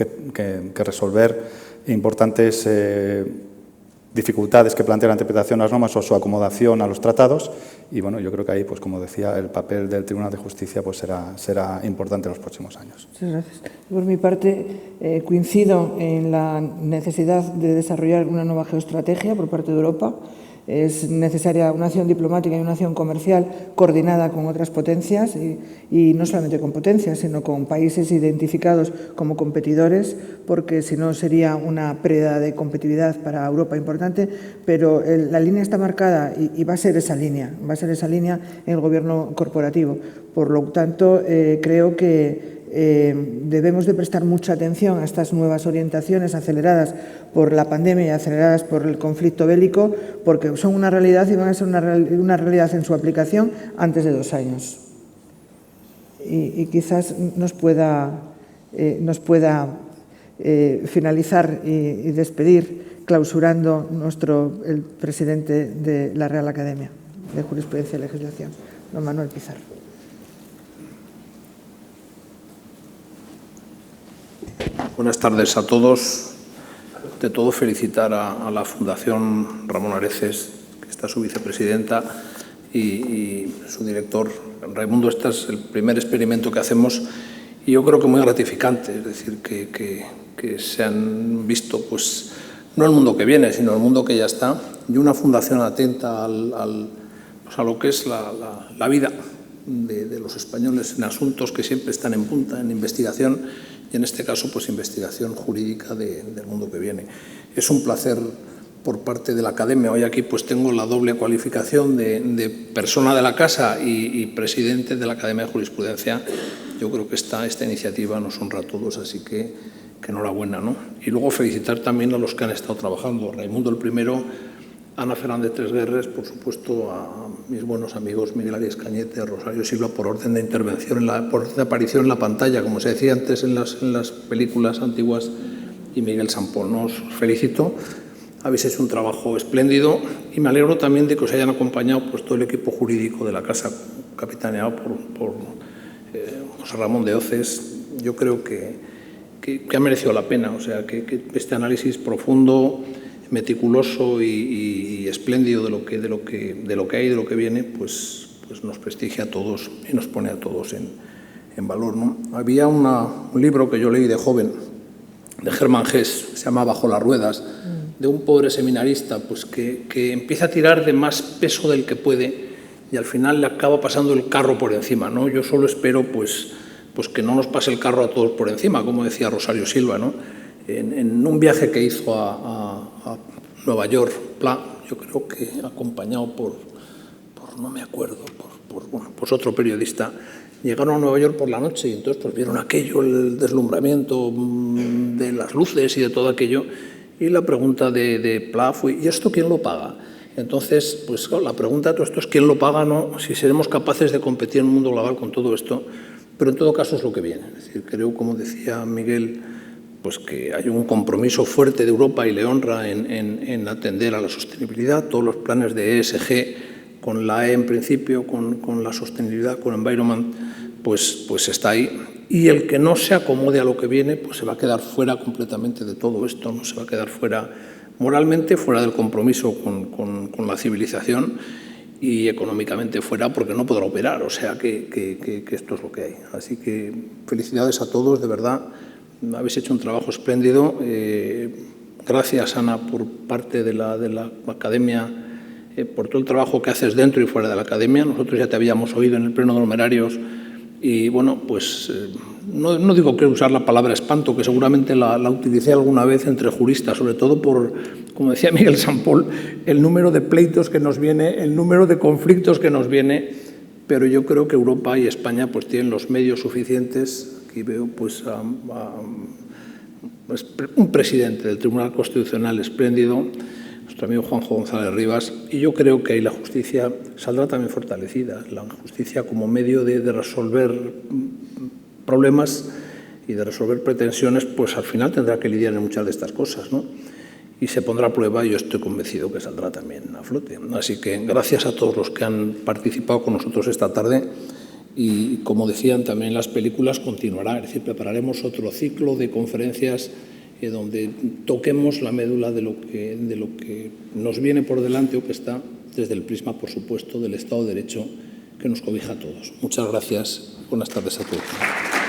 resolver importantes dificultades que plantea la interpretación de las normas o su acomodación a los tratados. Y bueno, yo creo que ahí, pues como decía, el papel del Tribunal de Justicia pues será importante en los próximos años. Muchas gracias. Por mi parte, coincido en la necesidad de desarrollar una nueva geoestrategia por parte de Europa. Es necesaria una acción diplomática y una acción comercial coordinada con otras potencias y no solamente con potencias, sino con países identificados como competidores, porque si no sería una pérdida de competitividad para Europa importante, pero la línea está marcada y va a ser esa línea, en el gobierno corporativo. Por lo tanto, creo que debemos de prestar mucha atención a estas nuevas orientaciones aceleradas por la pandemia y aceleradas por el conflicto bélico, porque son una realidad y van a ser una realidad en su aplicación antes de 2 años. Y quizás nos pueda finalizar y despedir clausurando el presidente de la Real Academia de Jurisprudencia y Legislación, don Manuel Pizarro. Buenas tardes a todos. De todo, felicitar a la Fundación Ramón Areces, que está su vicepresidenta, y su director, Raimundo. Este es el primer experimento que hacemos y yo creo que muy gratificante. Es decir, que se han visto, pues, no el mundo que viene, sino el mundo que ya está, y una fundación atenta pues a lo que es la vida de los españoles en asuntos que siempre están en punta, en investigación, y en este caso, pues, investigación jurídica del mundo que viene. Es un placer por parte de la Academia. Hoy aquí pues tengo la doble cualificación de persona de la casa y presidente de la Academia de Jurisprudencia. Yo creo que esta iniciativa nos honra a todos, así que enhorabuena, ¿no? Y luego felicitar también a los que han estado trabajando. Raimundo el primero, Ana Fernández Tresguerres, por supuesto, a mis buenos amigos Miguel Arias Cañete, Rosario Silva, por orden de intervención, por orden de aparición en la pantalla, como se decía antes en las películas antiguas, y Miguel Sampol. ¿No? Os felicito, habéis hecho un trabajo espléndido y me alegro también de que os hayan acompañado pues, todo el equipo jurídico de la Casa, capitaneado por José Ramón de Oces. Yo creo que ha merecido la pena, o sea, que este análisis profundo, meticuloso y espléndido de lo que hay y de lo que viene, pues nos prestigia a todos y nos pone a todos en valor, ¿no? Había un libro que yo leí de joven, de Germán Hesse, se llama Bajo las ruedas, de un pobre seminarista pues que empieza a tirar de más peso del que puede y al final le acaba pasando el carro por encima, ¿no? Yo solo espero pues que no nos pase el carro a todos por encima, como decía Rosario Silva, ¿no? En un viaje que hizo a Nueva York, Pla, yo creo que acompañado por no me acuerdo, por otro periodista, llegaron a Nueva York por la noche y entonces pues vieron aquello, el deslumbramiento de las luces y de todo aquello, y la pregunta de Pla fue, ¿y esto quién lo paga? Entonces, pues claro, la pregunta de todo esto es quién lo paga, no, si seremos capaces de competir en un mundo global con todo esto, pero en todo caso es lo que viene. Es decir, creo, como decía Miguel, pues que hay un compromiso fuerte de Europa y le honra en atender a la sostenibilidad, todos los planes de ESG, con la E en principio, con la sostenibilidad, con Environment, pues está ahí. Y el que no se acomode a lo que viene, pues se va a quedar fuera completamente de todo esto, no se va a quedar fuera moralmente, fuera del compromiso con la civilización y económicamente fuera porque no podrá operar. O sea que esto es lo que hay. Así que felicidades a todos, de verdad. Habéis hecho un trabajo espléndido. Gracias, Ana, por parte de la Academia, por todo el trabajo que haces dentro y fuera de la Academia. Nosotros ya te habíamos oído en el Pleno de Numerarios y, bueno, pues no digo que usar la palabra espanto, que seguramente la utilicé alguna vez entre juristas, sobre todo por, como decía Miguel Sampol, el número de pleitos que nos viene, el número de conflictos que nos viene, pero yo creo que Europa y España pues tienen los medios suficientes. Aquí veo pues un presidente del Tribunal Constitucional espléndido, nuestro amigo Juanjo González Rivas, y yo creo que ahí la justicia saldrá también fortalecida, la justicia como medio de resolver problemas y de resolver pretensiones, pues al final tendrá que lidiar en muchas de estas cosas, ¿no? Y se pondrá a prueba y yo estoy convencido que saldrá también a flote. Así que gracias a todos los que han participado con nosotros esta tarde. Y, como decían también las películas, continuará. Es decir, prepararemos otro ciclo de conferencias que donde toquemos la médula de lo que nos viene por delante o que está desde el prisma, por supuesto, del Estado de Derecho que nos cobija a todos. Muchas gracias. Buenas tardes a todos.